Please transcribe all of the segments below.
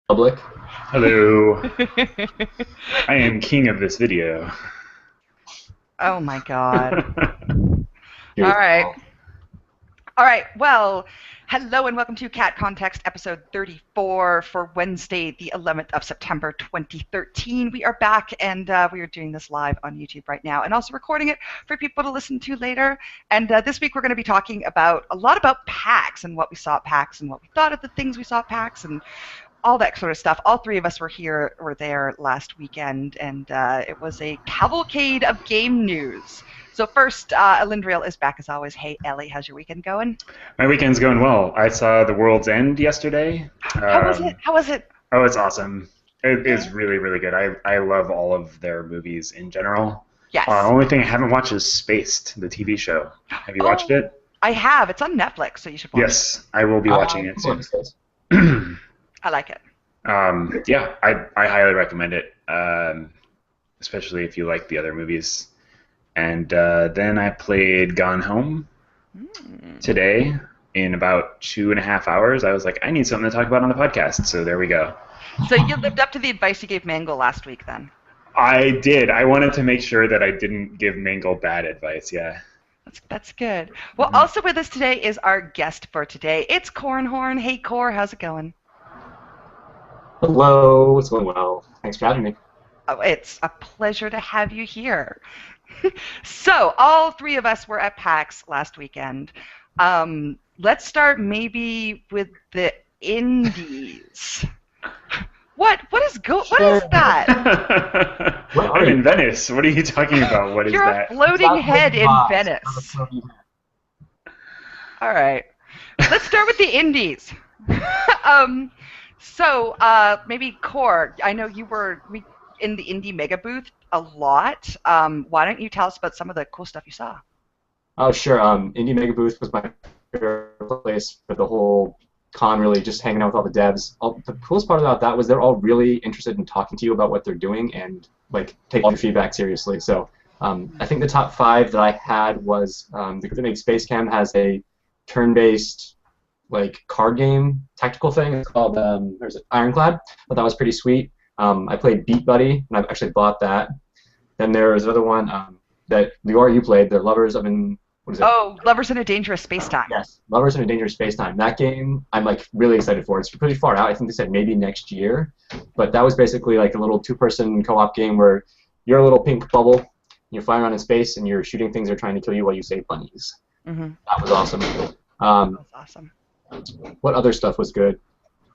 Public. Hello, I am king of this video. Oh my God. All Here's right. all. All right. Well, hello and welcome to Cat Context episode 34 for Wednesday, the 11th of September, 2013. We are back and we are doing this live on YouTube right now and also recording it for people to listen to later. And this week we're going to be talking about a lot about PAX and what we saw at PAX and what we thought of the things we saw at PAX and all that sort of stuff. All three of us were there last weekend, and it was a cavalcade of game news. So first, Elly and Liore is back as always. Hey, Elly, how's your weekend going? My weekend's going well. I saw The World's End yesterday. How was it? How was it? Oh, it's awesome. It Yeah. is really, really good. I love all of their movies in general. Yes. Only thing I haven't watched is Spaced, the TV show. Have you watched it? I have. It's on Netflix, so you should watch Yes, I will be watching it soon. it. I like it. Yeah, I highly recommend it, especially if you like the other movies. And then I played Gone Home today in about 2.5 hours. I was like, I need something to talk about on the podcast, so there we go. So you lived up to the advice you gave Mangle last week, then? I did. I wanted to make sure that I didn't give Mangle bad advice, yeah. That's good. Well, also with us today is our guest for today. It's Corranhorn. Hey, Cor, how's it going? Hello, it's going well. Thanks for having me. Oh, it's a pleasure to have you here. So, all three of us were at PAX last weekend. Let's start maybe with the indies. What is that? I'm in Venice. What are you talking about? What is You're that? a floating head in Venice. All right. Let's start with the indies. So, maybe Core, I know you were in the indie mega booth a lot. Why don't you tell us about some of the cool stuff you saw? Oh, sure. Indie Mega Booth was my favorite place for the whole con, really, just hanging out with all the devs. The coolest part about that was they're all really interested in talking to you about what they're doing and like taking your feedback seriously. So I think the top 5 that I had was the group that makes Space Cam has a turn-based like card game tactical thing. It's called there's it, Ironclad. But that was pretty sweet. I played Beat Buddy, and I've actually bought that. Then there was another one that Liore, you played, the Lovers of what is it? Oh, Lovers in a Dangerous Space-Time. Yes, Lovers in a Dangerous Space-Time. That game, I'm like really excited for. It's pretty far out. I think they said maybe next year. But that was basically like a little 2-person co-op game where you're a little pink bubble, you're flying around in space, and you're shooting things that are trying to kill you while you save bunnies. Mm-hmm. That was awesome. That was awesome. What other stuff was good?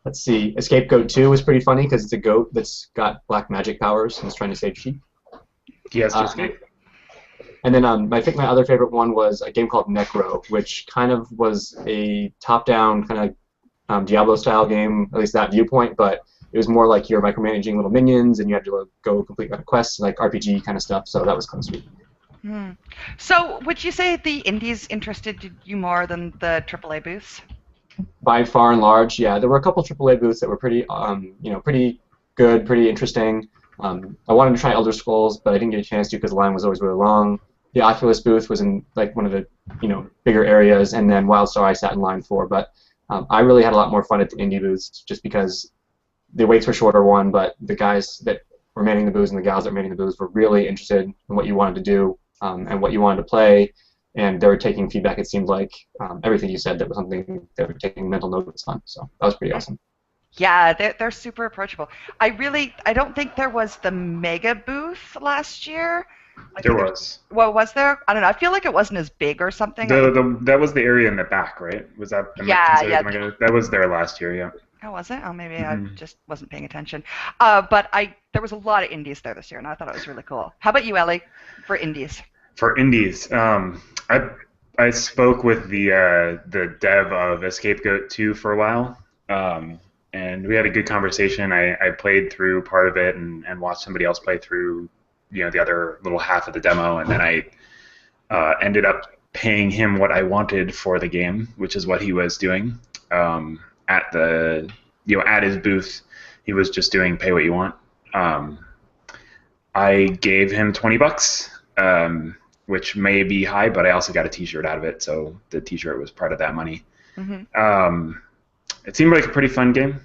Let's see. Escape Goat 2 was pretty funny because it's a goat that's got black magic powers and is trying to save sheep. He has to escape. And then I think my other favorite one was a game called Necro, which kind of was a top-down kind of Diablo-style game, at least that viewpoint, but it was more like you're micromanaging little minions and you had to go complete quests, like RPG kind of stuff, so that was kind of sweet. So, would you say the indies interested you more than the AAA booths? By far and large, yeah. There were a couple AAA booths that were pretty, pretty good, pretty interesting. I wanted to try Elder Scrolls, but I didn't get a chance to because the line was always really long. The Oculus booth was in like one of the bigger areas, and then WildStar I sat in line for. But I really had a lot more fun at the indie booths just because the waits were shorter, one, but the guys that were manning the booths and the gals that were manning the booths were really interested in what you wanted to do and what you wanted to play. And they were taking feedback, it seemed like. Everything you said, that was something they were taking mental notes on. So that was pretty awesome. Yeah, they're super approachable. I don't think there was the mega booth last year. There was. Well, was there? I don't know. I feel like it wasn't as big or something. That was the area in the back, right? Was that? Yeah. That was there last year, yeah. Oh, was it? Oh, maybe I just wasn't paying attention. But there was a lot of indies there this year, and I thought it was really cool. How about you, Elly, for indies? For indies, I spoke with the dev of Escape Goat 2 for a while, and we had a good conversation. I played through part of it and watched somebody else play through the other little half of the demo, and then I ended up paying him what I wanted for the game, which is what he was doing at the at his booth. He was just doing pay what you want. I gave him $20, which may be high, but I also got a T-shirt out of it, so the T-shirt was part of that money. It seemed like a pretty fun game.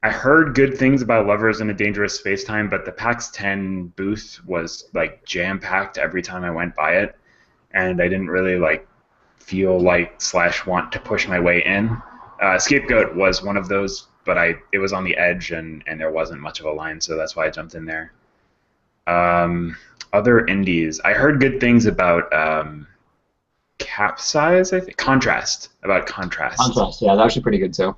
I heard good things about Lovers in a Dangerous Space-Time, but the PAX 10 booth was like jam-packed every time I went by it, and I didn't really like feel like / want to push my way in. Scapegoat was one of those, but it was on the edge and there wasn't much of a line, so that's why I jumped in there. Other indies, I heard good things about Capsize, I think. Contrast, about Contrast. Contrast, yeah, that was actually pretty good too.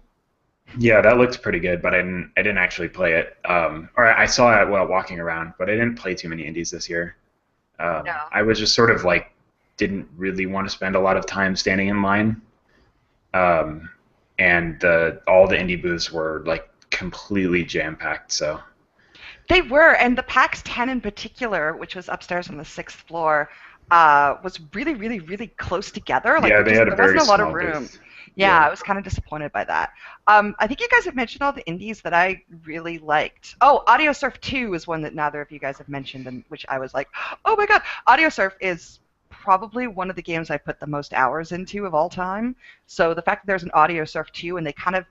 Yeah, that looked pretty good, but I didn't actually play it. Or I saw it while walking around, but I didn't play too many indies this year. No. I was just sort of like didn't really want to spend a lot of time standing in line. And all the indie booths were like completely jam-packed, so. They were, and the PAX 10 in particular, which was upstairs on the 6th floor, was really, really, really close together. Like, yeah, there wasn't a lot of small room. booth. Yeah, I was kind of disappointed by that. I think you guys have mentioned all the indies that I really liked. Oh, Audio Surf 2 is one that neither of you guys have mentioned, and which I was like, oh my god. Audio Surf is probably one of the games I put the most hours into of all time. So the fact that there's an Audio Surf 2 and they kind of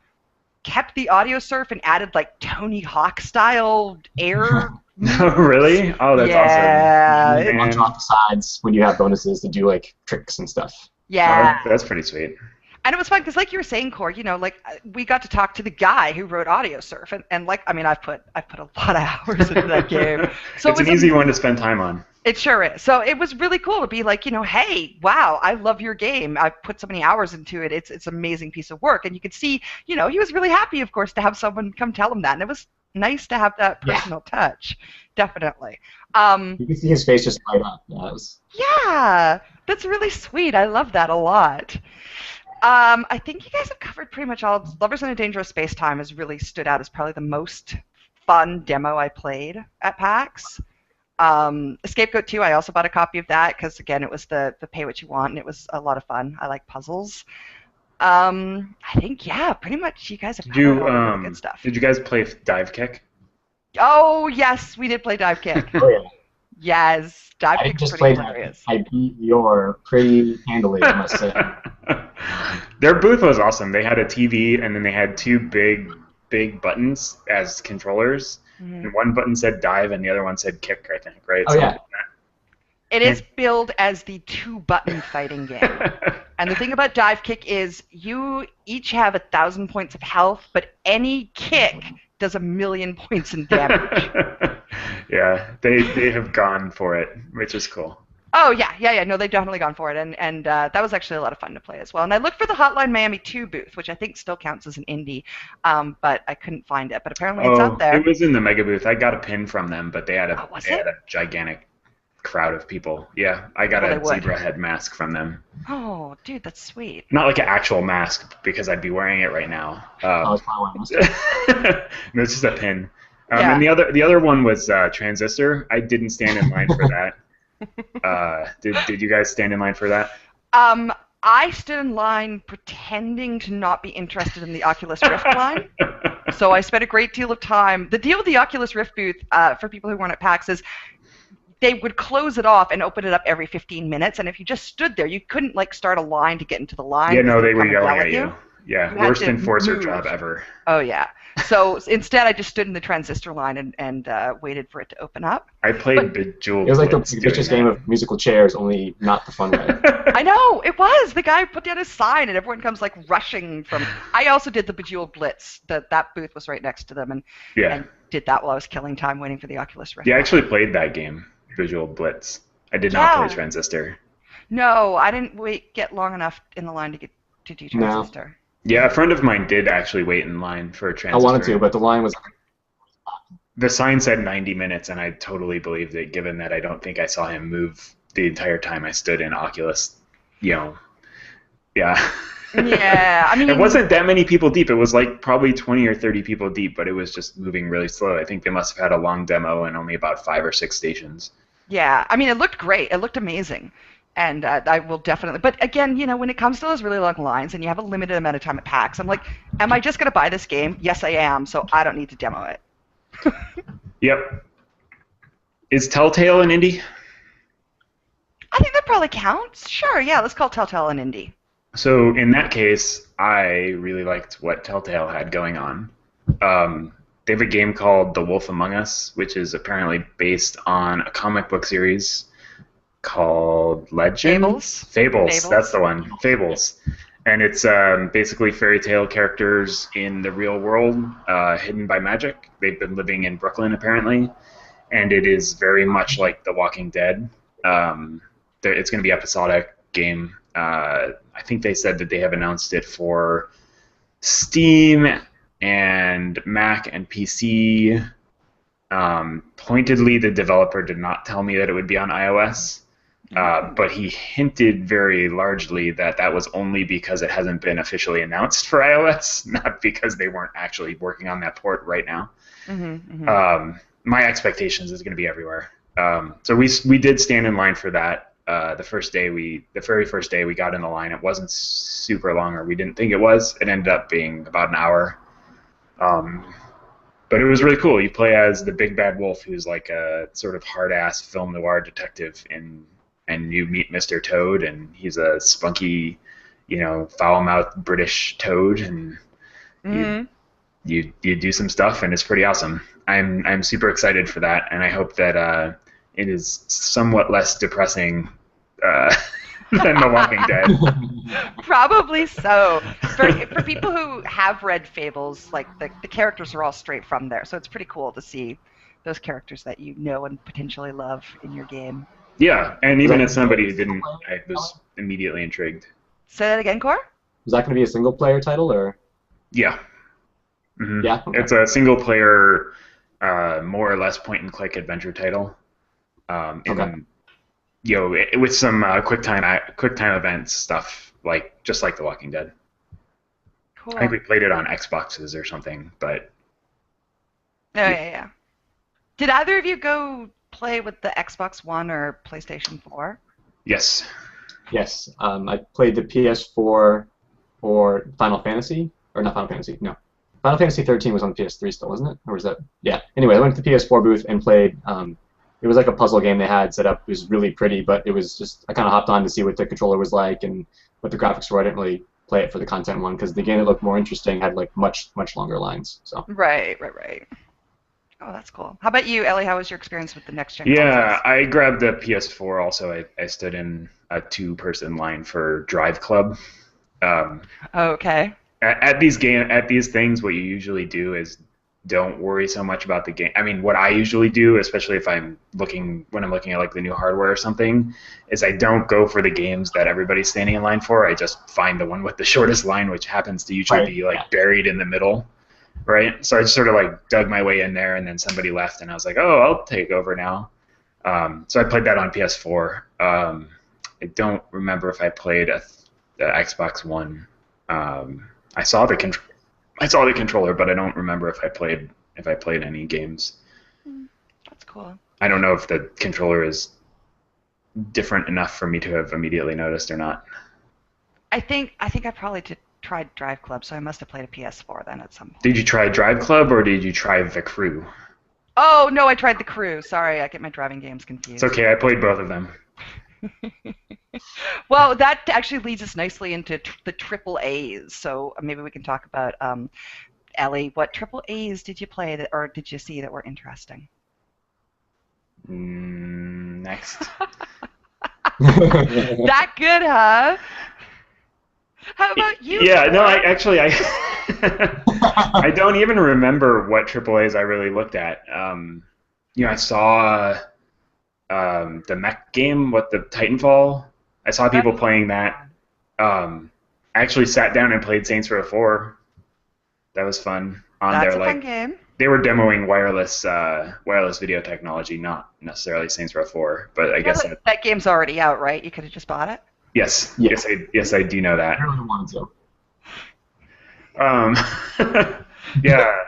kept the Audio Surf and added like Tony Hawk style air. Oh, really? Oh, that's awesome. You launch off the sides when you have bonuses to do like tricks and stuff. Yeah. Oh, that's pretty sweet. And it was fun because, like you were saying, Core, you know, like we got to talk to the guy who wrote Audio Surf, and like, I mean, I've put a lot of hours into that game. So it's an easy one to spend time on. It sure is. So it was really cool to be like, you know, hey, wow, I love your game. I've put so many hours into it. It's an amazing piece of work, and you could see, you know, he was really happy, of course, to have someone come tell him that, and it was nice to have that personal touch, definitely. You can see his face just light up. Yeah, that's really sweet. I love that a lot. I think you guys have covered pretty much all. Lovers in a Dangerous Space-Time has really stood out as probably the most fun demo I played at PAX. Scapegoat 2, I also bought a copy of that because, again, it was the pay what you want, and it was a lot of fun. I like puzzles. I think, yeah, pretty much you guys have covered all the really good stuff. Did you guys play Dive Kick? Oh, yes, we did play Dive Kick. Oh, yeah. Yes, Dive Kick is pretty hilarious. I beat your pretty handily, I must say. Their booth was awesome. They had a TV, and then they had two big buttons as controllers. Mm-hmm. And one button said dive, and the other one said kick, I think, right? Oh, yeah. It is billed as the two-button fighting game. And the thing about Dive Kick is you each have 1,000 points of health, but any kick does 1,000,000 points in damage. Yeah, they have gone for it, which is cool. Oh, yeah. No, they've definitely gone for it, and that was actually a lot of fun to play as well. And I looked for the Hotline Miami 2 booth, which I think still counts as an indie, but I couldn't find it. But apparently it's out there. It was in the Mega booth. I got a pin from them, but they had a gigantic crowd of people. Yeah, I got a zebra head mask from them. Oh, dude, that's sweet. Not like an actual mask, because I'd be wearing it right now. It's probably no, it's just a pin. And the other one was Transistor. I didn't stand in line for that. Did you guys stand in line for that? I stood in line pretending to not be interested in the Oculus Rift line. So I spent a great deal of time. The deal with the Oculus Rift booth, for people who weren't at PAX, is they would close it off and open it up every 15 minutes. And if you just stood there, you couldn't like start a line to get into the line. Yeah, no, they were yelling at you. Yeah, worst enforcer job ever. Oh, yeah. So instead, I just stood in the Transistor line and waited for it to open up. I played Bejeweled. It was like the vicious game of musical chairs, only not the fun way. I know, it was. The guy put down a sign, and everyone comes like rushing from. I also did the Bejeweled Blitz. That booth was right next to them, and did that while I was killing time waiting for the Oculus Rift. Yeah, I actually played that game, Bejeweled Blitz. I did not play Transistor. No, I didn't get long enough in the line to do Transistor. No. Yeah, a friend of mine did actually wait in line for a Transistor. I wanted to, but the line was... The sign said 90 minutes, and I totally believed it, given that I don't think I saw him move the entire time I stood in Oculus. Yeah. Yeah, I mean... It wasn't that many people deep. It was like probably 20 or 30 people deep, but it was just moving really slow. I think they must have had a long demo and only about 5 or 6 stations. Yeah, I mean, it looked great. It looked amazing. And I will definitely... But again, you know, when it comes to those really long lines and you have a limited amount of time at PAX, I'm like, am I just going to buy this game? Yes, I am, so I don't need to demo it. Yep. Is Telltale an indie? I think that probably counts. Sure, yeah, let's call Telltale an indie. So in that case, I really liked what Telltale had going on. They have a game called The Wolf Among Us, which is apparently based on a comic book series called Legends? Fables. That's the one. Fables. And it's basically fairy tale characters in the real world, hidden by magic. They've been living in Brooklyn, apparently. And it is very much like The Walking Dead. It's going to be episodic game. I think they said that they have announced it for Steam and Mac and PC. Pointedly, the developer did not tell me that it would be on iOS, but he hinted very largely that that was only because it hasn't been officially announced for iOS, not because they weren't actually working on that port right now. My expectations is going to be everywhere. So we did stand in line for that. The very first day we got in the line, it wasn't super long, or we didn't think it was. It ended up being about an hour. But it was really cool. You play as the big bad wolf, who's like a sort of hard-ass film noir detective, and you meet Mr. Toad, and he's a spunky, foul-mouthed British toad, and you do some stuff, and it's pretty awesome. I'm super excited for that, and I hope that it is somewhat less depressing than The Walking Dead. Probably so. For people who have read Fables, like the characters are all straight from there, so it's pretty cool to see those characters that you know and potentially love in your game. Yeah, and even as somebody who didn't, I was immediately intrigued. Say that again, Cor? Is that going to be a single-player title, or? Yeah. Mm-hmm. Yeah. Okay. It's a single-player, more or less point-and-click adventure title. With some QuickTime events stuff, just like The Walking Dead. Cool. I think we played it on Xboxes or something, but. Oh yeah. Did either of you go play with the Xbox One or PlayStation 4? Yes. Yes. I played the PS4 for Final Fantasy, or not Final Fantasy, no. Final Fantasy 13 was on PS3 still, wasn't it? Or was that? Yeah. Anyway, I went to the PS4 booth and played. It was like a puzzle game they had set up. It was really pretty, but it was just, I kind of hopped on to see what the controller was like and what the graphics were. I didn't really play it for the content one because the game that looked more interesting had like much longer lines. So. Right. Oh, that's cool. How about you, Ellie? How was your experience with the next gen? Yeah, consoles? I grabbed the PS4 also. I stood in a 2-person line for Drive Club. Okay. At these things, what you usually do is don't worry so much about the game. I mean, what I usually do, especially if when I'm looking at like the new hardware or something, is I don't go for the games that everybody's standing in line for. I just find the one with the shortest line, which happens to usually be buried in the middle, right? So I just sort of like dug my way in there, and then somebody left, and I was like, oh, I'll take over now. So I played that on PS4. I don't remember if I played the Xbox One. I saw the controller, but I don't remember if I played any games. That's cool. I don't know if the controller is different enough for me to have immediately noticed or not. I think I probably tried Drive Club, so I must have played a PS4 then at some point. Did you try Drive Club or did you try The Crew? Oh no, I tried The Crew. Sorry, I get my driving games confused. It's okay. I played both of them. Well, that actually leads us nicely into the triple A's. So maybe we can talk about Ellie. What triple A's did you play or did you see that were interesting? Next. That good, huh? How about you? Yeah, no, I I don't even remember what triple A's I really looked at. I saw the mech game, the Titanfall. I saw people playing that. I actually sat down and played Saints Row 4. That was fun. That's a fun game. They were demoing wireless video technology, not necessarily Saints Row 4, but I guess that game's already out, right? You could have just bought it. Yes, I do know that. I really wanted to. Yeah,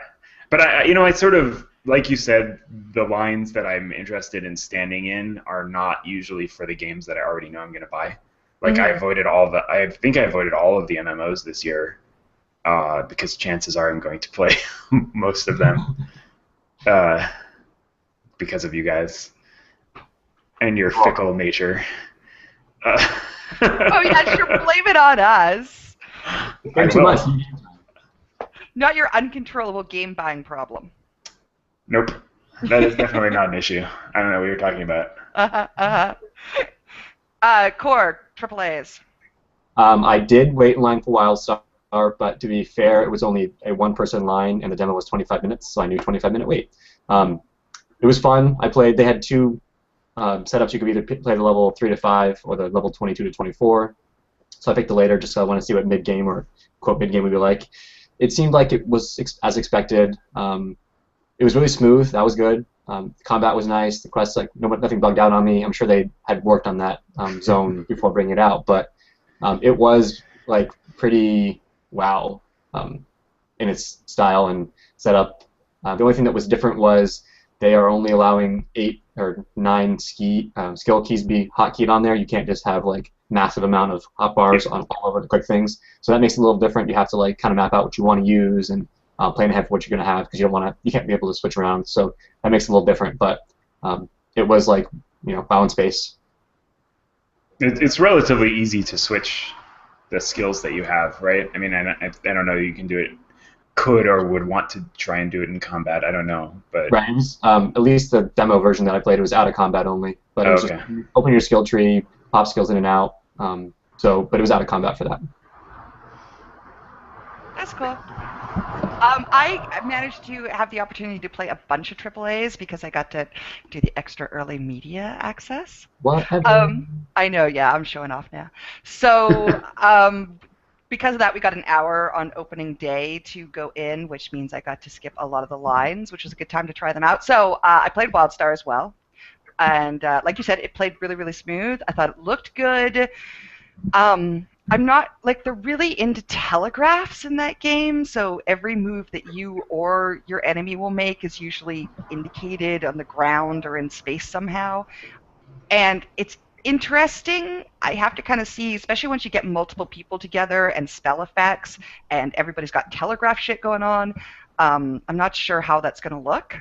but I sort of, like you said, the lines that I'm interested in standing in are not usually for the games that I already know I'm going to buy. Like I think I avoided all of the MMOs this year because chances are I'm going to play most of them because of you guys and your fickle nature. Oh yeah, sure. Blame it on us. Too much. Not your uncontrollable game buying problem. Nope. That is definitely not an issue. I don't know what you're talking about. Core, AAAs. I did wait in line for WildStar, but to be fair, it was only a one-person line, and the demo was 25 minutes, so I knew 25-minute wait. It was fun. I played. They had two setups. You could either play the level 3 to 5 or the level 22 to 24. So I picked the later just so I want to see what mid-game or quote mid-game would be like. It seemed like it was as expected. It was really smooth. That was good. The combat was nice. The quests, like nothing bugged out on me. I'm sure they had worked on that zone before bringing it out, but it was like pretty wow in its style and setup. The only thing that was different was they are only allowing 8 or 9 skill keys to be hotkeyed on there. You can't just have like massive amount of hotbars on all over the quick things. So that makes it a little different. You have to like kind of map out what you want to use and plan ahead for what you're going to have because you can't be able to switch around. So that makes it a little different. But it was like WoW in space. It's relatively easy to switch the skills that you have, right? I mean, I don't know. You can do it. Could or would want to try and do it in combat. I don't know, but right. It was, at least the demo version that I played, it was out of combat only. But it was just open your skill tree, pop skills in and out. But it was out of combat for that. That's cool. I managed to have the opportunity to play a bunch of AAAs because I got to do the extra early media access. What? I know, yeah, I'm showing off now. So, because of that, we got an hour on opening day to go in, which means I got to skip a lot of the lines, which was a good time to try them out. So I played WildStar as well. And like you said, it played really, really smooth. I thought it looked good. I'm not, like, they're really into telegraphs in that game, so every move that you or your enemy will make is usually indicated on the ground or in space somehow. And it's interesting. I have to kind of see, especially once you get multiple people together and spell effects and everybody's got telegraph shit going on. I'm not sure how that's going to look.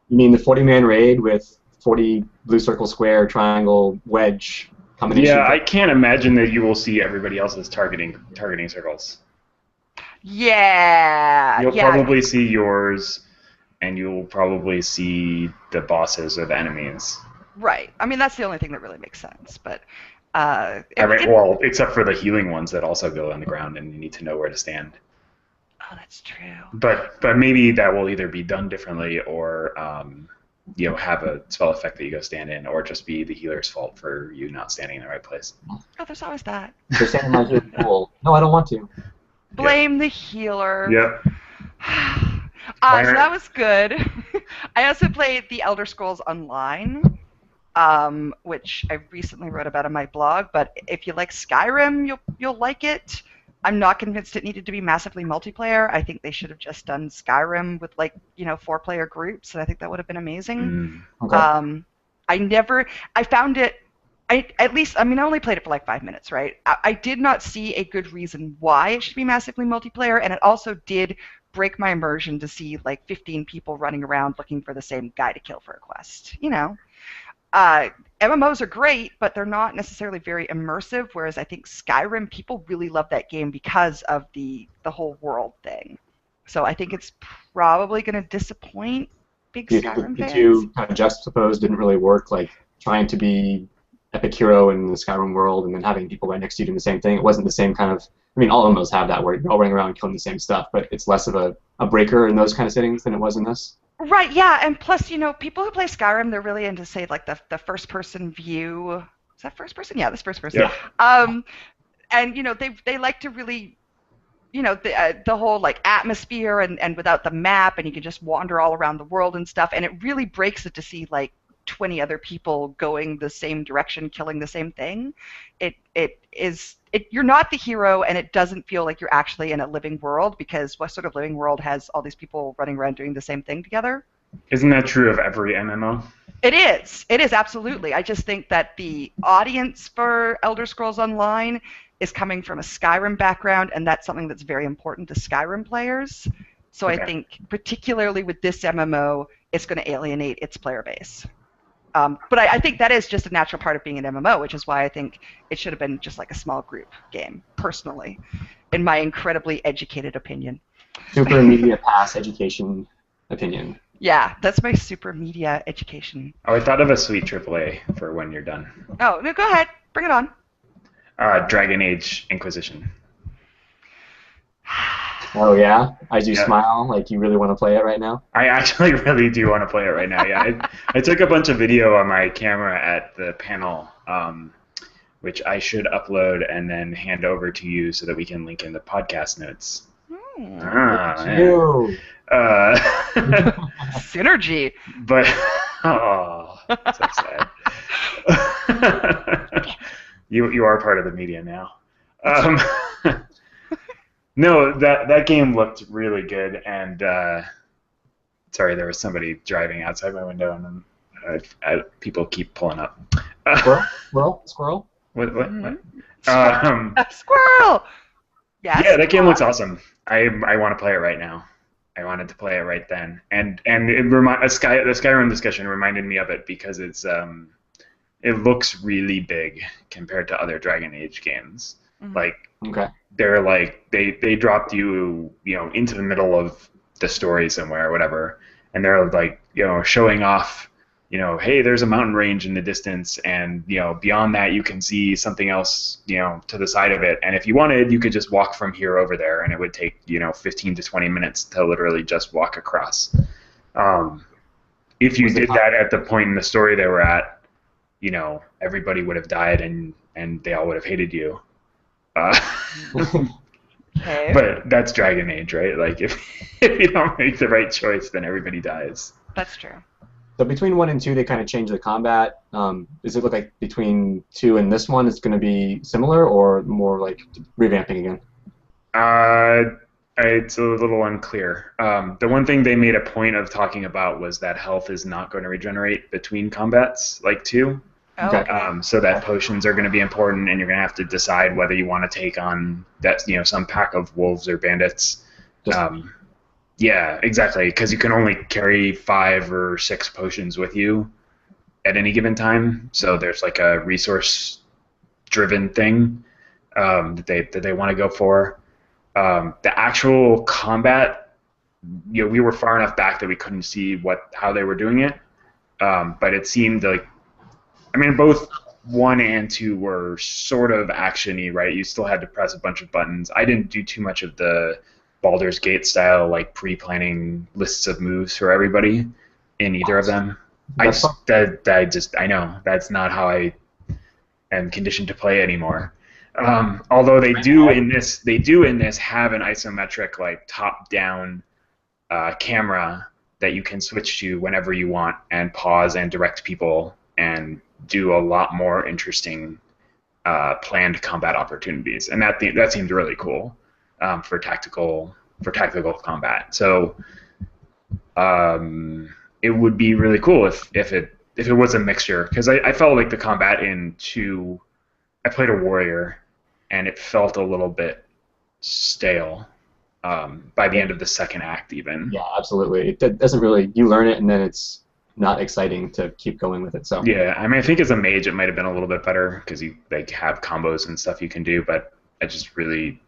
You mean the 40-man raid with 40 blue circle, square, triangle, wedge combination? Yeah, I can't imagine that you will see everybody else's targeting circles. Yeah. You'll probably see yours, and you'll probably see the bosses or the enemies. Right. I mean, that's the only thing that really makes sense. But well, except for the healing ones that also go on the ground, and you need to know where to stand. Oh, that's true. But maybe that will either be done differently, or have a spell effect that you go stand in, or just be the healer's fault for you not standing in the right place. Oh, there's always that. They're standing in my healing pool. No, I don't want to. Blame the healer. Yep. So that was good. I also played The Elder Scrolls Online, which I recently wrote about on my blog. But if you like Skyrim, you'll like it. I'm not convinced it needed to be massively multiplayer. I think they should have just done Skyrim with 4-player groups, and I think that would have been amazing. Okay. I found it. I only played it for like 5 minutes, right? I did not see a good reason why it should be massively multiplayer, and it also did break my immersion to see like 15 people running around looking for the same guy to kill for a quest. MMOs are great, but they're not necessarily very immersive, whereas I think Skyrim, people really love that game because of the whole world thing. So I think it's probably going to disappoint big Skyrim fans. The two kind of juxtaposed didn't really work, like trying to be epic hero in the Skyrim world and then having people right next to you doing the same thing. It wasn't the same kind of, all MMOs have that where you're all running around killing the same stuff, but it's less of a breaker in those kind of settings than it was in this. Right, yeah, and plus, people who play Skyrim, they're really into, say, like the first-person view. Is that first-person? Yeah, that's first-person. Yeah. And, they like to really, the whole, like, atmosphere and without the map, and you can just wander all around the world and stuff, and it really breaks it to see, like, 20 other people going the same direction, killing the same thing. You're not the hero, and it doesn't feel like you're actually in a living world, because what sort of living world has all these people running around doing the same thing together? Isn't that true of every MMO? It is absolutely. I just think that the audience for Elder Scrolls Online is coming from a Skyrim background, and that's something that's very important to Skyrim players. So okay. I think particularly with this MMO, it's going to alienate its player base. But I think that is just a natural part of being an MMO, which is why I think it should have been just like a small group game, personally, in my incredibly educated opinion. Super media pass education opinion. Yeah, that's my super media education. Oh, I thought of a sweet AAA for when you're done. Oh, no, go ahead. Bring it on. Dragon Age Inquisition. Oh yeah, I do Yeah. smile like you really want to play it right now. I actually really do want to play it right now. Yeah, I took a bunch of video on my camera at the panel, which I should upload and then hand over to you so that we can link in the podcast notes. Yeah. Ew. Synergy. But oh, so sad. You are part of the media now. No, that game looked really good, and sorry, there was somebody driving outside my window, and then people keep pulling up. Squirrel. What? Squirrel. Yes. Yeah, that game looks awesome. I want to play it right now. I wanted to play it right then, and the Skyrim discussion reminded me of it because it looks really big compared to other Dragon Age games. Like they're like they dropped you into the middle of the story somewhere or whatever, and they're like showing off. Hey, there's a mountain range in the distance, and beyond that you can see something else, to the side of it. And if you wanted, you could just walk from here over there, and it would take 15 to 20 minutes to literally just walk across. If you did that at the point in the story they were at, everybody would have died, and they all would have hated you. Okay. But that's Dragon Age, right? Like if you don't make the right choice, then everybody dies. That's true. So between 1 and 2, they kind of changed the combat. Does it look like between 2 and this one, it's going to be similar or more like revamping again? It's a little unclear. The one thing they made a point of talking about was that health is not going to regenerate between combats like 2. Okay. So that potions are going to be important, and you're going to have to decide whether you want to take on that, some pack of wolves or bandits. Yeah, exactly, because you can only carry 5 or 6 potions with you at any given time. So there's like a resource-driven thing that they want to go for. The actual combat, we were far enough back that we couldn't see how they were doing it, but it seemed like, both 1 and 2 were sort of action-y, right? You still had to press a bunch of buttons. I didn't do too much of the Baldur's Gate style, like pre-planning lists of moves for everybody in either of them. I know that's not how I am conditioned to play anymore. Although they do in this have an isometric, like top-down camera that you can switch to whenever you want and pause and direct people and do a lot more interesting planned combat opportunities, and that seemed really cool for tactical combat. So it would be really cool if it was a mixture, because I felt like the combat in 2, I played a warrior, and it felt a little bit stale by the end of the second act even. Yeah, absolutely. It doesn't really, you learn it and then it's not exciting to keep going with it. So yeah, I think as a mage it might have been a little bit better because you have combos and stuff you can do, but I just really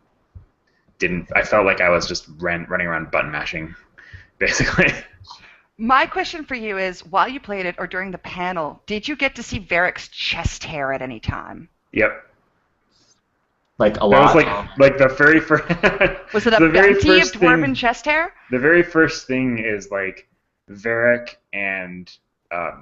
didn't. I felt like I was just running around button mashing, basically. My question for you is, while you played it or during the panel, did you get to see Varric's chest hair at any time? Yep. Like a lot. That was like the very first. Was it a bounty of dwarven chest hair? The very first thing is like Varric and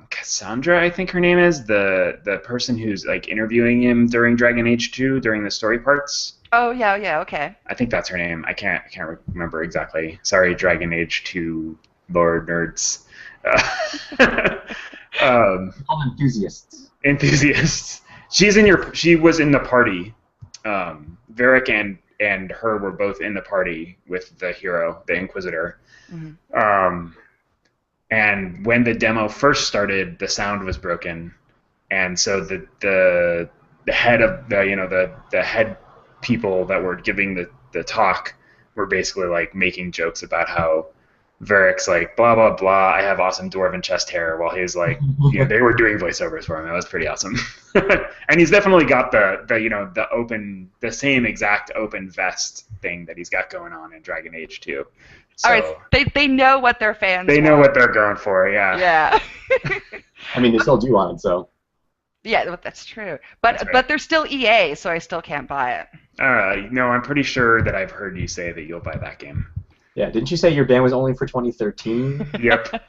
Cassandra, I think her name is, the person who's like interviewing him during Dragon Age 2 during the story parts. Oh yeah, okay. I think that's her name. I can't remember exactly. Sorry, Dragon Age 2 lore nerds. Enthusiasts. Enthusiasts. She was in the party. Varric and her were both in the party with the hero, the Inquisitor. Mm-hmm. And when the demo first started, the sound was broken, and so the head of the head people that were giving the talk were basically like making jokes about how Varric's like, blah, blah, blah, I have awesome dwarven chest hair, while he's like, they were doing voiceovers for him. That was pretty awesome. And he's definitely got the same exact open vest thing that he's got going on in Dragon Age 2. So, all right, they know what their fans they know want. what they're going for, yeah. Yeah. I mean, they still do want it, so. Yeah, that's true. But That's right. but they're still EA, so I still can't buy it. No, I'm pretty sure that I've heard you say that you'll buy that game. Yeah, didn't you say your ban was only for 2013? Yep.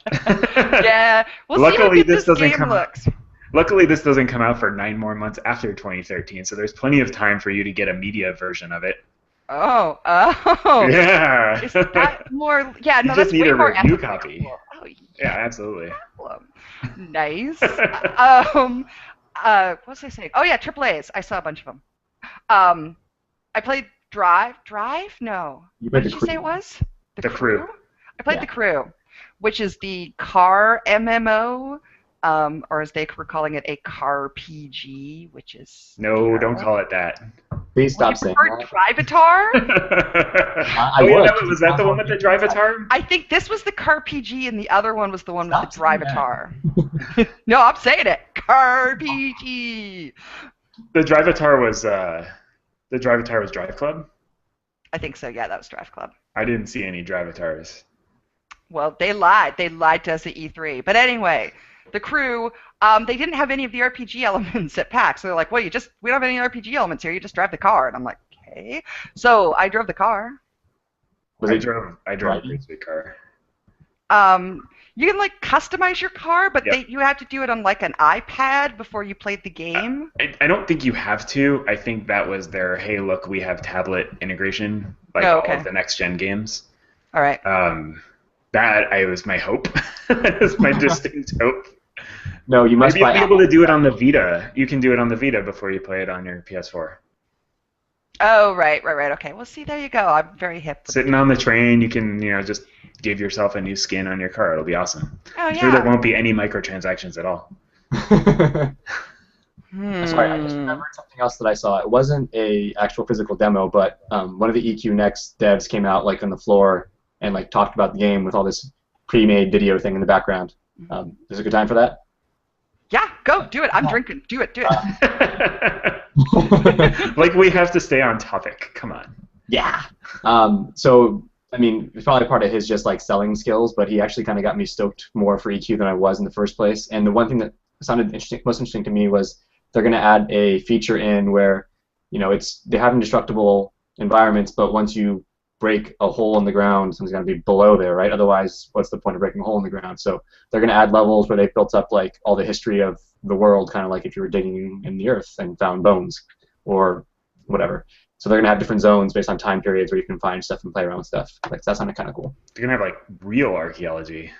Yeah. We'll see how Luckily, good this this doesn't game come out. looks. Luckily, this doesn't come out for 9 more months after 2013, so there's plenty of time for you to get a media version of it. Oh. Yeah. Is that more? Yeah, no, You that's just need way a more review ethical. copy. Oh, Yeah, absolutely. Nice. What was I saying? Oh yeah, AAA's. I saw a bunch of them. I played Drive. No. You What played did The you Crew. say it was? The Crew. I played Yeah. The Crew, which is the car MMO, or as they were calling it, a car PG, which is No, don't call it that. Please Would you stop saying prefer that. Drivatar? Oh, yeah, would. was that the one with the Drivatar? I think this was the car PG, and the other one was the one with the Stop saying that. Drivatar. No, I'm saying it. Car PG. The Drivatar was Drive Club? I think so. Yeah, that was Drive Club. I didn't see any Drivatars. Well, they lied. They lied to us at E3. But anyway, The Crew, they didn't have any of the RPG elements at PAX. So they're like, well, we don't have any RPG elements here. You just drive the car. And I'm like, okay. So I drove the car. Was I it drove a pretty sweet car. You can like customize your car, but Yep. you had to do it on like an iPad before you played the game. I don't think you have to. I think that was their, hey, look, we have tablet integration, like Oh, all okay. of the next-gen games. All right. That was my hope. That was my distinct hope. No, you must Maybe you'll buy be able to do it on the Vita. You can do it on the Vita before you play it on your PS4. Oh, right. Okay. Well, see, there you go. I'm very hip. with Sitting on the train, you can, just give yourself a new skin on your car. It'll be awesome. Oh, I'm sure there yeah. won't be any microtransactions at all. Sorry, I just remembered something else that I saw. It wasn't a actual physical demo, but one of the EQ Next devs came out like on the floor and like talked about the game with all this pre-made video thing in the background. Is it a good time for that? Yeah, go. Do it. I'm drinking. Do it. Like, we have to stay on topic. Come on. Yeah. So, I mean, it's probably part of his just like selling skills, but he actually kind of got me stoked more for EQ than I was in the first place. And the one thing that sounded most interesting to me was they're going to add a feature in where, they have indestructible environments, but once you break a hole in the ground, something's going to be below there, right? Otherwise, what's the point of breaking a hole in the ground? So they're going to add levels where they've built up like all the history of the world, kind of like if you were digging in the earth and found bones or whatever. So they're going to have different zones based on time periods where you can find stuff and play around with stuff. Like, that sounded kind of cool. They're going to have, like, real archaeology.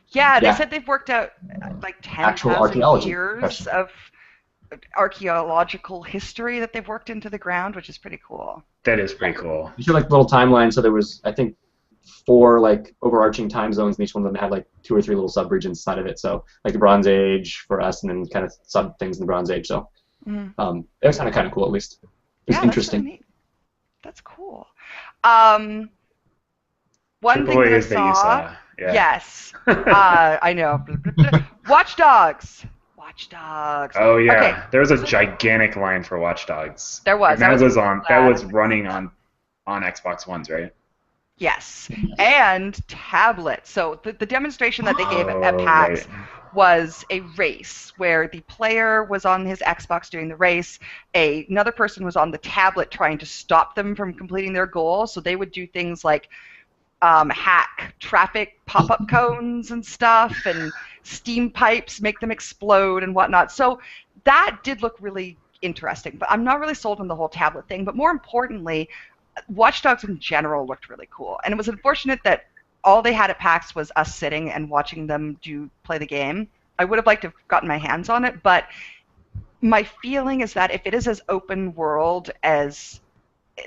Yeah, they Yeah. said they've worked out like Actual 10,000 archaeology. years That's- of archaeological history that they've worked into the ground, which is pretty cool. That is pretty cool. You should like little timelines, so there was, I think, 4 like overarching time zones, and each one of them had like 2 or 3 little sub-regions inside of it. So like the Bronze Age for us, and then kind of sub things in the Bronze Age. So it was kind of cool, at least. It was Yeah, interesting. That's, really neat. That's cool. One thing AAA that I is that you saw. Yeah. Yes, I know. Watch Dogs. Oh yeah, Okay. there was a gigantic line for Watch Dogs. There was. And I was that was running on Xbox Ones, right? Yes, and tablet. So the demonstration that they gave at Oh, PAX right. was a race where the player was on his Xbox doing the race. Another person was on the tablet trying to stop them from completing their goal. So they would do things like hack traffic pop-up cones and stuff, and steam pipes, make them explode and whatnot. So that did look really interesting, but I'm not really sold on the whole tablet thing. But more importantly, Watch Dogs in general looked really cool, and it was unfortunate that all they had at PAX was us sitting and watching them play the game. I would have liked to have gotten my hands on it, but my feeling is that if it is as open world as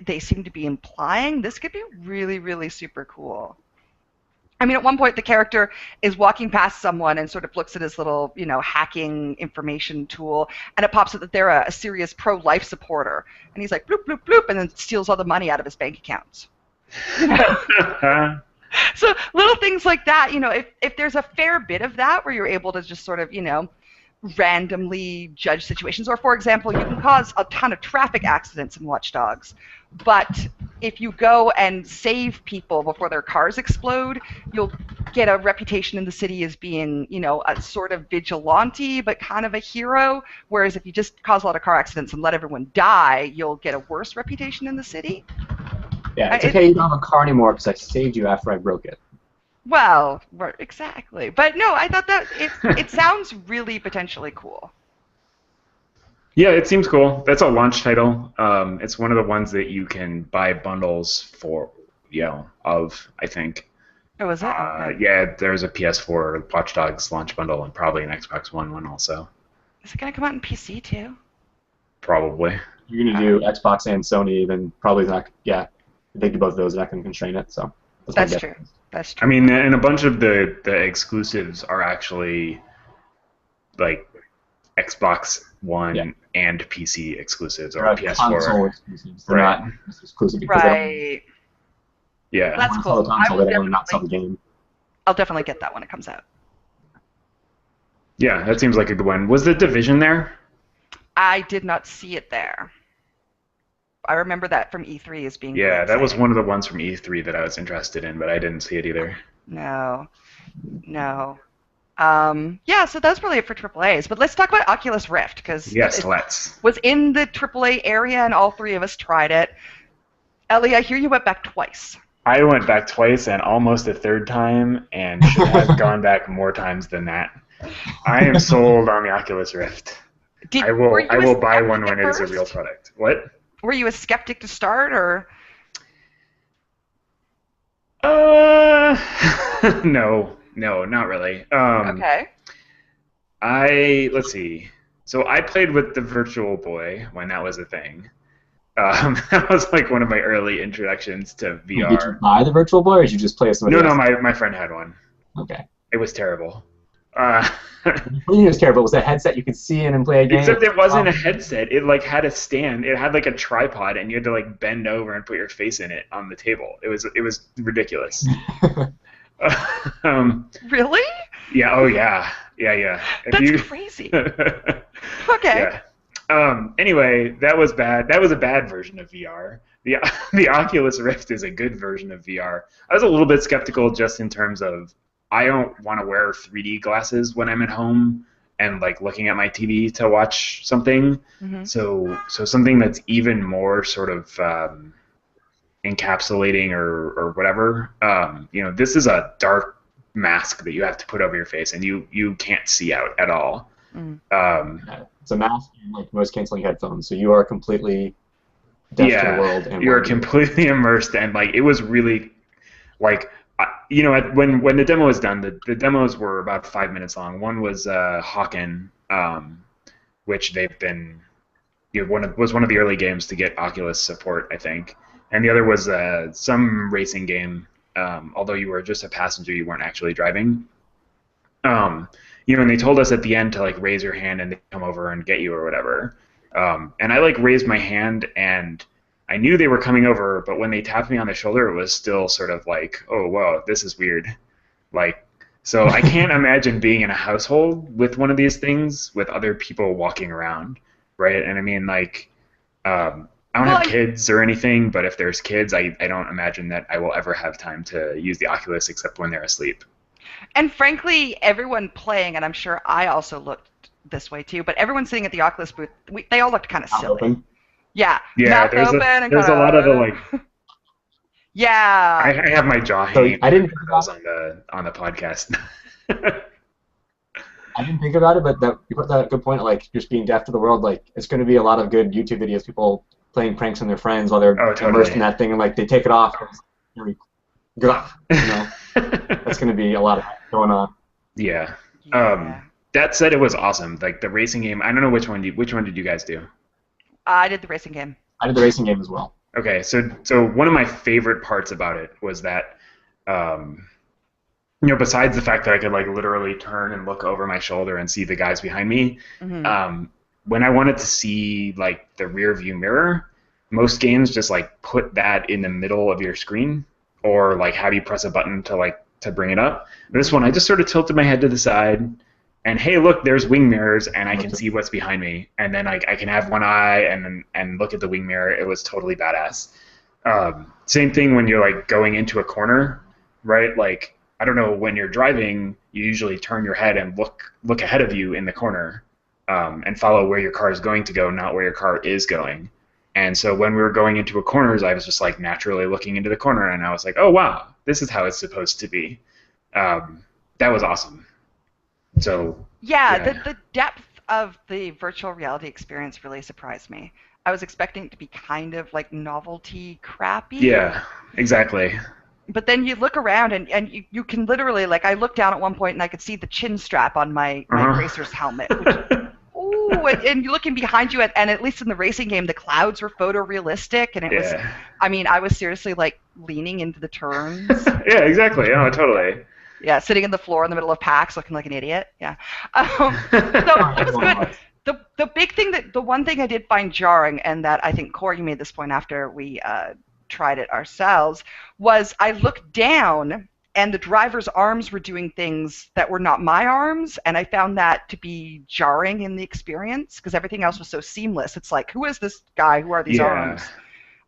they seem to be implying, this could be really, really super cool. I mean, at one point, the character is walking past someone and sort of looks at his little, hacking information tool, and it pops up that they're a serious pro-life supporter. And he's like, bloop, bloop, bloop, and then steals all the money out of his bank accounts. So little things like that, if there's a fair bit of that where you're able to just sort of, randomly judge situations, or for example, you can cause a ton of traffic accidents in Watch Dogs, but if you go and save people before their cars explode, you'll get a reputation in the city as being, a sort of vigilante, but kind of a hero. Whereas if you just cause a lot of car accidents and let everyone die, you'll get a worse reputation in the city. Yeah, it's okay you don't have a car anymore because I saved you after I broke it. Well, exactly. But no, I thought that it sounds really potentially cool. Yeah, it seems cool. That's a launch title. It's one of the ones that you can buy bundles for, of, I think. Oh, is it? Okay. Yeah, there's a PS4 Watch Dogs launch bundle and probably an Xbox One one also. Is it going to come out on PC too? Probably. You're going to do Xbox and Sony, then probably not. Yeah, if they do both of those, they're not going to constrain it. So that's true. That's true. I mean, and a bunch of the exclusives are actually like Xbox One and PC exclusives, or PS4. Console exclusives. They're not exclusive because right. Yeah. That's cool. Game. I'll definitely get that when it comes out. Yeah, that seems like a good one. Was the Division there? I did not see it there. I remember that from E3 as being. Yeah, that was one of the ones from E3 that I was interested in, but I didn't see it either. No. Yeah, so that's really it for AAAs. But let's talk about Oculus Rift, because let's. Was in the AAA area, and all three of us tried it. Elly, I hear you went back twice. I went back twice and almost a third time, and should have gone back more times than that. I am sold on the Oculus Rift. I will buy one when it is a real product. What? Were you a skeptic to start, or? No, not really. Okay. Let's see. So I played with the Virtual Boy when that was a thing. That was like one of my early introductions to VR. Did you buy the Virtual Boy, or did you just play with somebody else? No, my friend had one. Okay. It was terrible. What do you mean it was terrible? It was a headset you could see in and play a game? Except it wasn't a headset. It like had a stand. It had like a tripod, and you had to like bend over and put your face in it on the table. It was ridiculous. Really? Yeah. Oh yeah. That's crazy. Okay. Yeah. Anyway, that was bad. That was a bad version of VR. The Oculus Rift is a good version of VR. I was a little bit skeptical just in terms of I don't want to wear 3D glasses when I'm at home and like looking at my TV to watch something. Mm-hmm. So something that's even more sort of encapsulating or whatever. This is a dark mask that you have to put over your face, and you can't see out at all. Mm. It's a mask and like noise-canceling headphones, so you are completely deaf to the world. And you're completely immersed, and like it was really like. When the demo was done, the demos were about 5 minutes long. One was Hawken, which they've been was one of the early games to get Oculus support, I think, and the other was some racing game. Although you were just a passenger, you weren't actually driving. And they told us at the end to like raise your hand and they come over and get you or whatever. And I like raised my hand and. I knew they were coming over, but when they tapped me on the shoulder, it was still sort of like, oh, whoa, this is weird. Like, so I can't imagine being in a household with one of these things with other people walking around, right? And I mean, like, I don't have kids or anything, but if there's kids, I don't imagine that I will ever have time to use the Oculus except when they're asleep. And frankly, everyone playing, and I'm sure I also looked this way too, but everyone sitting at the Oculus booth, they all looked kind of silly. Open. Yeah, there's a lot of the like. Yeah. I have my jaw hanging. I didn't on the podcast. I didn't think about it, but you put that good point. Like just being deaf to the world, like it's going to be a lot of good YouTube videos, people playing pranks on their friends while they're immersed in that thing, and like they take it off. And that's going to be a lot of going on. Yeah. That said, it was awesome. Like the racing game. I don't know which one did you guys do? I did the racing game. I did the racing game as well. Okay, so one of my favorite parts about it was that, besides the fact that I could like literally turn and look over my shoulder and see the guys behind me, mm-hmm. When I wanted to see like the rear view mirror, most games just like put that in the middle of your screen, or like have you press a button to bring it up. This one, I just sort of tilted my head to the side, and hey, look, there's wing mirrors, and I can see what's behind me, and then I can have one eye and look at the wing mirror. It was totally badass. Same thing when you're like going into a corner, right? Like, I don't know, when you're driving, you usually turn your head and look ahead of you in the corner, and follow where your car is going to go, not where your car is going. And so when we were going into a corners, I was just like naturally looking into the corner, and I was like, oh wow, this is how it's supposed to be. That was awesome. So yeah. The depth of the virtual reality experience really surprised me. I was expecting it to be kind of like novelty crappy. Yeah, exactly. But then you look around and you can literally, like, I looked down at one point and I could see the chin strap on my racer's helmet. And you're looking behind you, and at least in the racing game, the clouds were photorealistic, and it was, I mean, I was seriously like leaning into the turns. Yeah, exactly. Oh, totally. Yeah, sitting in the floor in the middle of PAX looking like an idiot. Yeah. So it was good. The big thing, the one thing I did find jarring, and that I think, Corey, you made this point after we tried it ourselves, was I looked down and the driver's arms were doing things that were not my arms, and I found that to be jarring in the experience because everything else was so seamless. It's like, who is this guy? Who are these arms?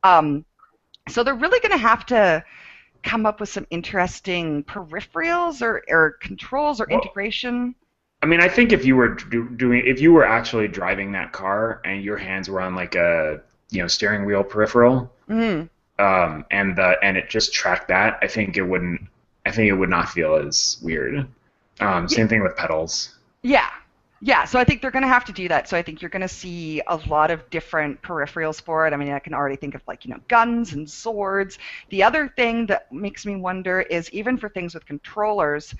So they're really going to have to come up with some interesting peripherals or controls or integration. I mean, I think if you were actually driving that car and your hands were on like a steering wheel peripheral, and it just tracked that, I think it would not feel as weird. Same thing with pedals. Yeah, so I think they're going to have to do that. So I think you're going to see a lot of different peripherals for it. I mean, I can already think of like, guns and swords. The other thing that makes me wonder is even for things with controllers,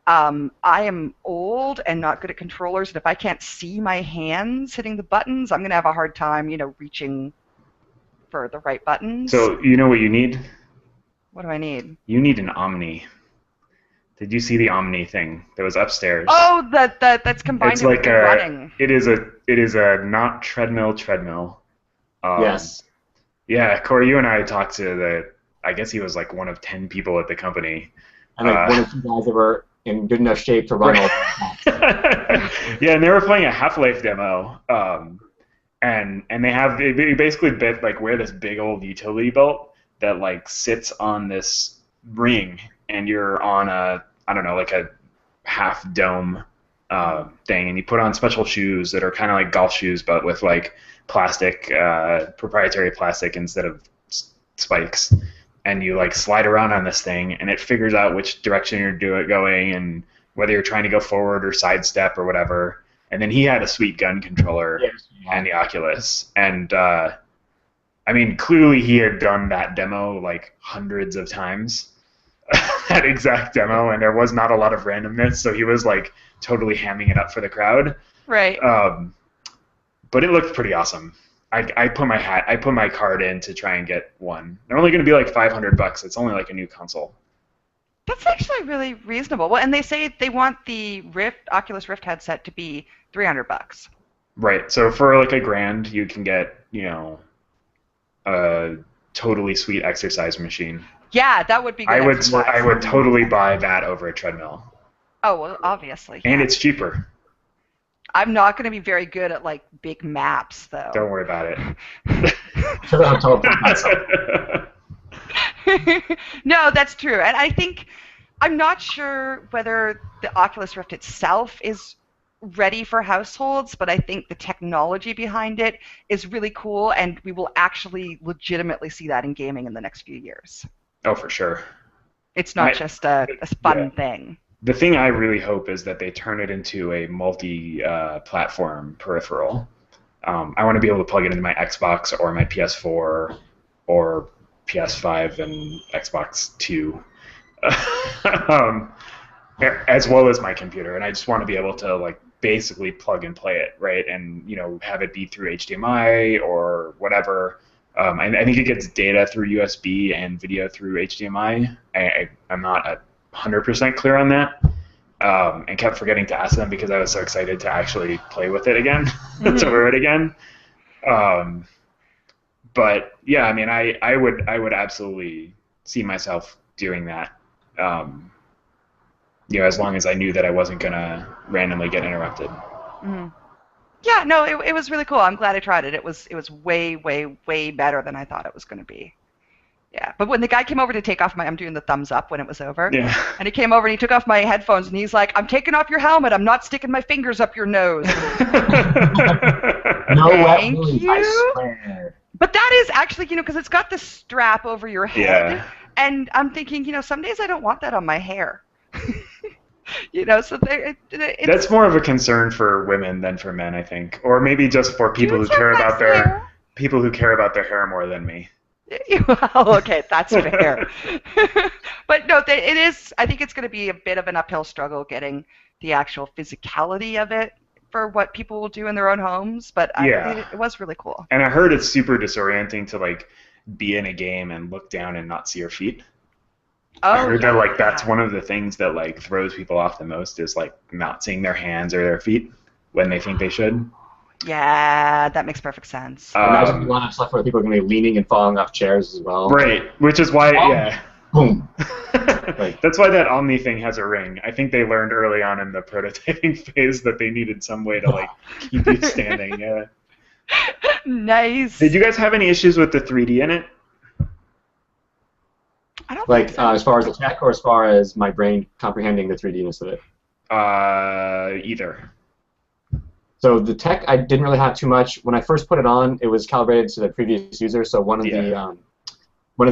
I am old and not good at controllers, and if I can't see my hands hitting the buttons, I'm going to have a hard time, reaching for the right buttons. So you know what you need? What do I need? You need an Omni. Did you see the Omni thing that was upstairs? Oh, that's combined with running. It is a not treadmill. Yes. Yeah, Corey, you and I talked to I guess he was like one of 10 people at the company. And like one of the guys that were in good enough shape to run all the Yeah, and they were playing a Half-Life demo. And they basically wear this big old utility belt that like sits on this ring, and you're on a half dome thing, and you put on special shoes that are kind of like golf shoes, but with like plastic, proprietary plastic instead of spikes, and you like slide around on this thing, and it figures out which direction you're going, and whether you're trying to go forward or sidestep or whatever. And then he had a sweet gun controller and the Oculus, and I mean, clearly he had done that demo like hundreds of times. That exact demo, and there was not a lot of randomness, so he was like totally hamming it up for the crowd. Right. But it looked pretty awesome. I put my card in to try and get one. They're only going to be like $500. It's only like a new console. That's actually really reasonable. Well, and they say they want the Oculus Rift headset to be $300. Right. So for like $1,000, you can get a totally sweet exercise machine. Yeah, that would be good. I would totally buy that over a treadmill. Oh, well, obviously. And it's cheaper. I'm not going to be very good at like big maps, though. Don't worry about it. No, that's true. And I think I'm not sure whether the Oculus Rift itself is ready for households, but I think the technology behind it is really cool, and we will actually legitimately see that in gaming in the next few years. Oh, for sure. It's not just a fun thing. The thing I really hope is that they turn it into a multi-platform peripheral. I want to be able to plug it into my Xbox or my PS4 or PS5 and Xbox 2, as well as my computer. And I just want to be able to like basically plug and play it, right? And have it be through HDMI or whatever. I think it gets data through USB and video through HDMI. I'm not 100% clear on that, and kept forgetting to ask them because I was so excited to actually play with it again, to wear it again. But yeah, I mean, I would absolutely see myself doing that. As long as I knew that I wasn't gonna randomly get interrupted. Mm-hmm. Yeah, no, it was really cool. I'm glad I tried it. It was way, way, way better than I thought it was going to be. Yeah, but when the guy came over to take off I'm doing the thumbs up when it was over. Yeah. And he came over and he took off my headphones and he's like, I'm taking off your helmet. I'm not sticking my fingers up your nose. No, Thank really, you. I swear. But that is actually, because it's got the strap over your head. Yeah. And I'm thinking, some days I don't want that on my hair. So that's more of a concern for women than for men, I think, or maybe just for people who care about their hair more than me. Well, okay, that's fair. But no, it is. I think it's going to be a bit of an uphill struggle getting the actual physicality of it for what people will do in their own homes. But it was really cool. And I heard it's super disorienting to be in a game and look down and not see your feet. I heard that that's one of the things that throws people off the most is not seeing their hands or their feet when they think they should. Yeah, that makes perfect sense. Imagine a lot of stuff where people are going to be leaning and falling off chairs as well. Right, which is why, boom. That's why that Omni thing has a ring. I think they learned early on in the prototyping phase that they needed some way to keep you standing. Yeah. Nice. Did you guys have any issues with the 3D in it? I don't think so. As far as the tech or as far as my brain comprehending the 3D-ness of it? Either. So the tech, I didn't really have too much. When I first put it on, it was calibrated to the previous user, so one of the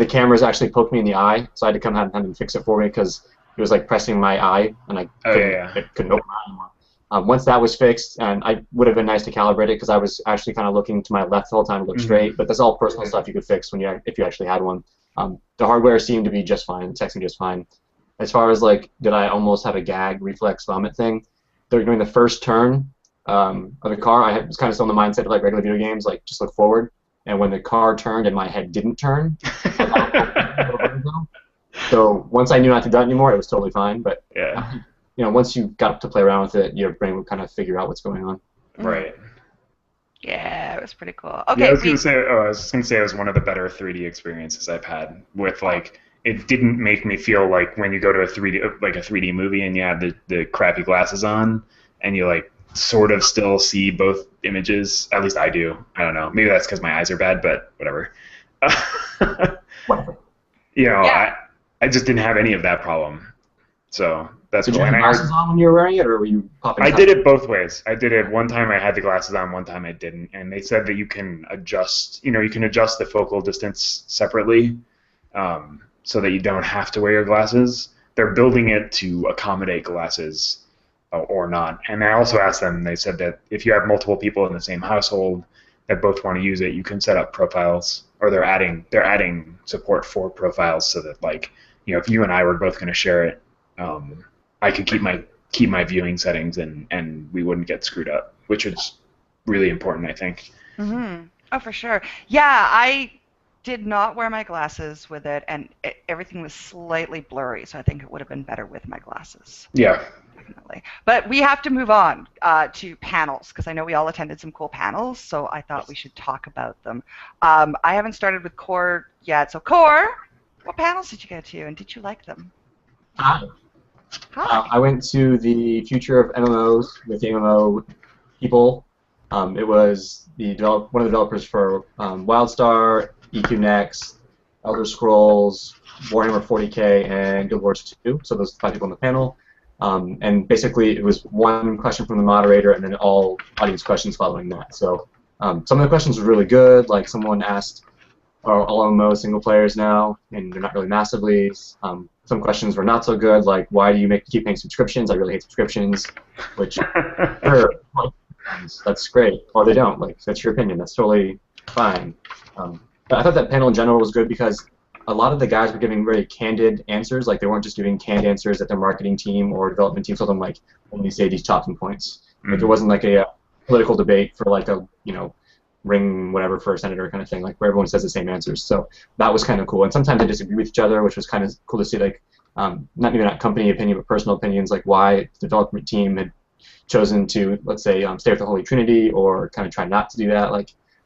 cameras actually poked me in the eye, so I had to come have him fix it for me because it was pressing my eye, and I couldn't open my eye anymore. Once that was fixed, and I would have been nice to calibrate it because I was actually kind of looking to my left the whole time to look straight, but that's all personal stuff you could fix if you actually had one. The hardware seemed to be just fine. The tech seemed just fine. As far as did I almost have a gag reflex vomit thing? During the first turn of the car, I was kind of still in the mindset of regular video games, just look forward. And when the car turned and my head didn't turn, so once I knew not to do that anymore, it was totally fine. But once you got to play around with it, your brain would kind of figure out what's going on. Right. Yeah, it was pretty cool. Okay. Yeah, I was gonna say it was one of the better 3D experiences I've had. With it didn't make me feel like when you go to a 3D movie and you have the crappy glasses on and you sort of still see both images. At least I do. I don't know. Maybe that's because my eyes are bad, but whatever. I just didn't have any of that problem. So that's Did cool. you have glasses on when you were wearing it, or were you popping? I did it both ways. I did it one time I had the glasses on, one time I didn't, and they said that you can adjust. You can adjust the focal distance separately, so that you don't have to wear your glasses. They're building it to accommodate glasses or not. And I also asked them. They said that if you have multiple people in the same household that both want to use it, you can set up profiles, or they're adding support for profiles so that if you and I were both going to share it. I could keep my viewing settings and we wouldn't get screwed up, which is really important, I think. Mm-hmm. Oh, for sure. Yeah, I did not wear my glasses with it, and everything was slightly blurry, so I think it would have been better with my glasses. Yeah. Definitely. But we have to move on to panels, because I know we all attended some cool panels, so I thought we should talk about them. I haven't started with Core yet, so Core, what panels did you go to, and did you like them? Hi. I went to the Future of MMOs with the MMO people. It was one of the developers for WildStar, EQ Next, Elder Scrolls, Warhammer 40K, and Guild Wars 2. So those 5 people on the panel. And basically, it was one question from the moderator, and then all audience questions following that. So some of the questions were really good. Someone asked, "Are all MMOs single players now?" And they're not really massively. Some questions were not so good, like, why do you keep paying subscriptions? I really hate subscriptions, which, sure, that's great. Or they don't. That's your opinion. That's totally fine. But I thought that panel in general was good because a lot of the guys were giving very candid answers. They weren't just giving canned answers that their marketing team or development team told them, only say these talking points. It wasn't a political debate for, ring whatever for a senator kind of thing, where everyone says the same answers. So that was kind of cool. And sometimes they disagree with each other, which was kind of cool to see, not company opinion, but personal opinions, why the development team had chosen to, let's say, stay with the Holy Trinity or kind of try not to do that.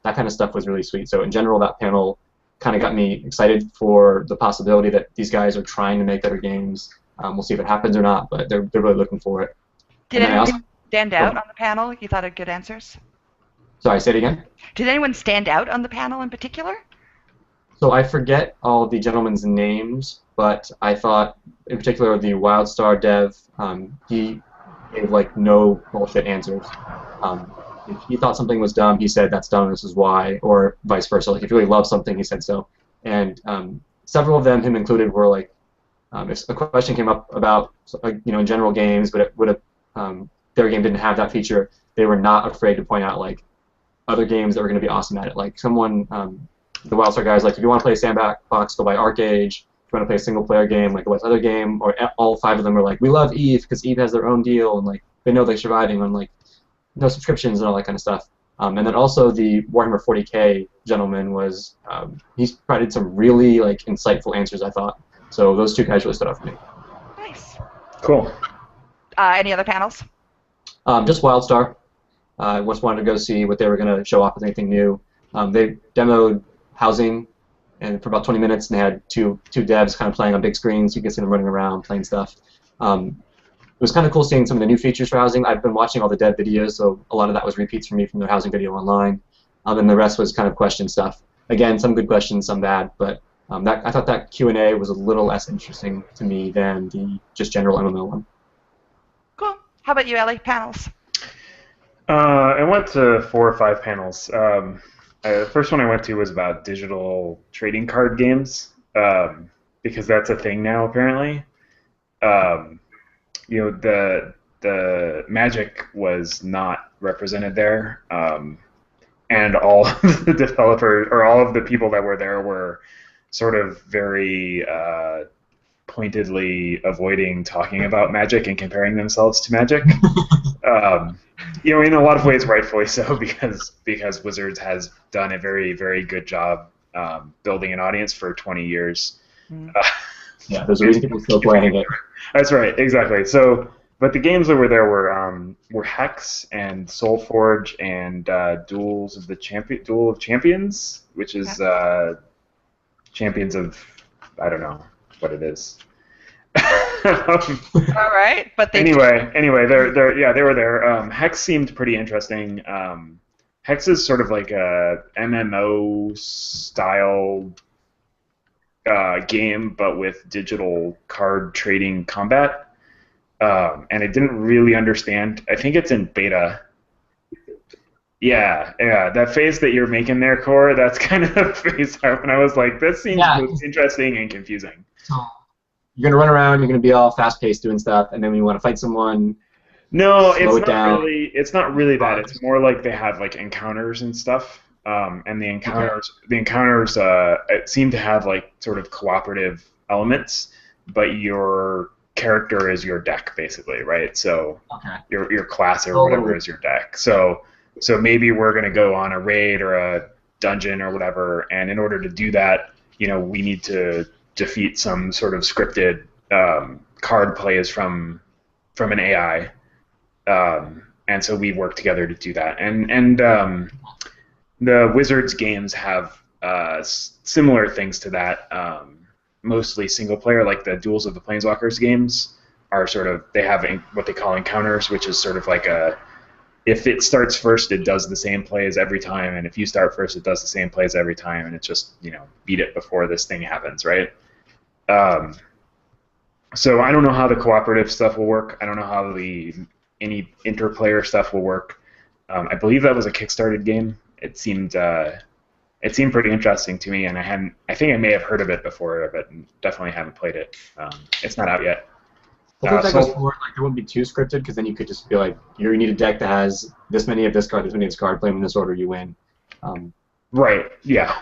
That kind of stuff was really sweet. So in general, that panel kind of got me excited for the possibility that these guys are trying to make better games. We'll see if it happens or not, but they're really looking for it. Did anyone stand out on the panel? You thought had good answers? Sorry, say it again? Did anyone stand out on the panel in particular? So I forget all the gentlemen's names, but I thought, in particular, the WildStar dev, he gave like no bullshit answers. If he thought something was dumb, he said that's dumb, this is why, or vice versa. Like if you really love something, he said so. And several of them, him included, were like, if a question came up about in general games, but it would have their game didn't have that feature, they were not afraid to point out like other games that were going to be awesome at it. Like someone, the WildStar guys, like if you want to play Sandbox, go buy ArcAge. If you want to play a single player game, like what's other game? Or all 5 of them were like, we love Eve because Eve has their own deal and like they know they're surviving on like no subscriptions and all that kind of stuff. And then also the Warhammer 40K gentleman was he's provided some really like insightful answers, I thought. So those 2 guys really stood out for me. Nice. Cool. Any other panels? Just WildStar. I just wanted to go see what they were going to show off with anything new. They demoed housing, and for about 20 minutes, and they had two devs kind of playing on big screens. You could see them running around playing stuff. It was kind of cool seeing some of the new features for housing. I've been watching all the dev videos, so a lot of that was repeats for me from their housing video online. And the rest was kind of question stuff. Again, some good questions, some bad, but I thought that Q&A was a little less interesting to me than the just general MMO one. Cool. How about you, Elly? Panels? I went to 4 or 5 panels. The first one I went to was about digital trading card games, because that's a thing now apparently. The Magic was not represented there, and all of the developers or all of the people that were there were sort of very pointedly avoiding talking about Magic and comparing themselves to Magic. In a lot of ways, rightfully so, because Wizards has done a very, very good job building an audience for 20 years. Yeah, there's a reason people still playing it. That's right, exactly. So, but the games that were there were Hex and Soulforge and Duel of Champions, which is Champions of, I don't know what it is. All right, but they anyway, they were there. Hex seemed pretty interesting. Hex is sort of like a MMO style game, but with digital card trading combat. And I didn't really understand. I think it's in beta. Yeah, that face that you're making there, Core, that's kind of the face when I was like, this seems both interesting and confusing. You're gonna run around, you're gonna be all fast-paced doing stuff, and then when you want to fight someone, it's not really that. It's more like they have like encounters and stuff, and the encounters seem to have like sort of cooperative elements, but your character is your deck basically, right? So your class or whatever is your deck. So maybe we're gonna go on a raid or a dungeon or whatever, and in order to do that, we need to defeat some sort of scripted card plays from an AI, and so we work together to do that. And the Wizards games have similar things to that, mostly single player, like the Duels of the Planeswalkers games are they have what they call encounters, which is sort of like if it starts first, it does the same plays every time, and if you start first, it does the same plays every time, and it's just, beat it before this thing happens, right? So I don't know how the cooperative stuff will work. I don't know how any interplayer stuff will work. I believe that was a Kickstarted game. It seemed pretty interesting to me, and I think I may have heard of it before, but definitely haven't played it. It's not out yet. I think that goes forward, like, it wouldn't be too scripted, because then you could just be like, you need a deck that has this many of this card, this many of this card, play them in this order, you win. Right, yeah.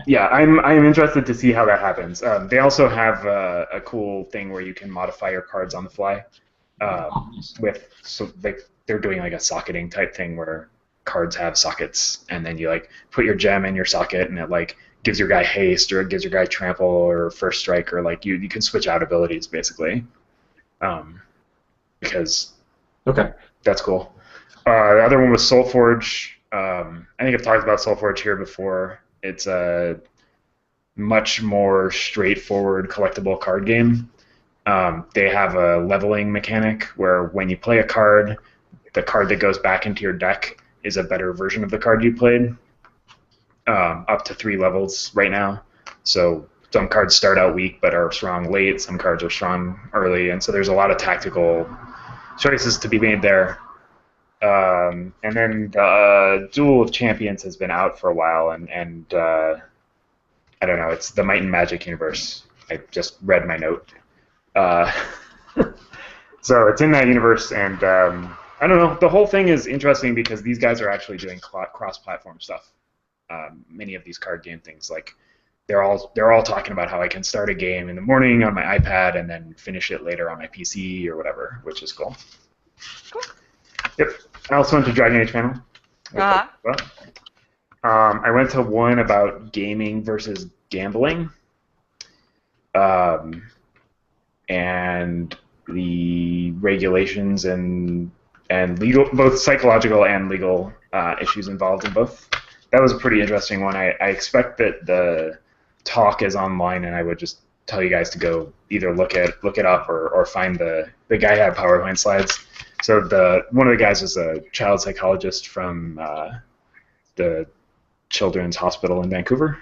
Yeah, I'm interested to see how that happens. They also have a cool thing where you can modify your cards on the fly. They're doing like a socketing type thing where cards have sockets, and then you like put your gem in your socket, and it like gives your guy haste, or it gives your guy trample, or first strike, or like you can switch out abilities basically. Because that's cool. The other one was Soulforge. I think I've talked about Soulforge here before. It's much more straightforward collectible card game. They have a leveling mechanic where when you play a card, the card that goes back into your deck is a better version of the card you played, up to 3 levels right now. So some cards start out weak but are strong late, some cards are strong early, and so there's a lot of tactical choices to be made there. And then Duel of Champions has been out for a while, and I don't know, it's the Might and Magic universe. I just read my note. So it's in that universe, and I don't know, the whole thing is interesting because these guys are actually doing cross-platform stuff. Many of these card game things, like they're all talking about how I can start a game in the morning on my iPad and then finish it later on my PC or whatever, which is cool. Cool. Yep. I also went to Dragon Age panel. I went to one about gaming versus gambling, and the regulations and legal, both psychological and legal issues involved in both. That was a pretty interesting one. I expect that the talk is online, and I would just tell you guys to go either look it up or find the guy had PowerPoint slides. So one of the guys was a child psychologist from the Children's Hospital in Vancouver,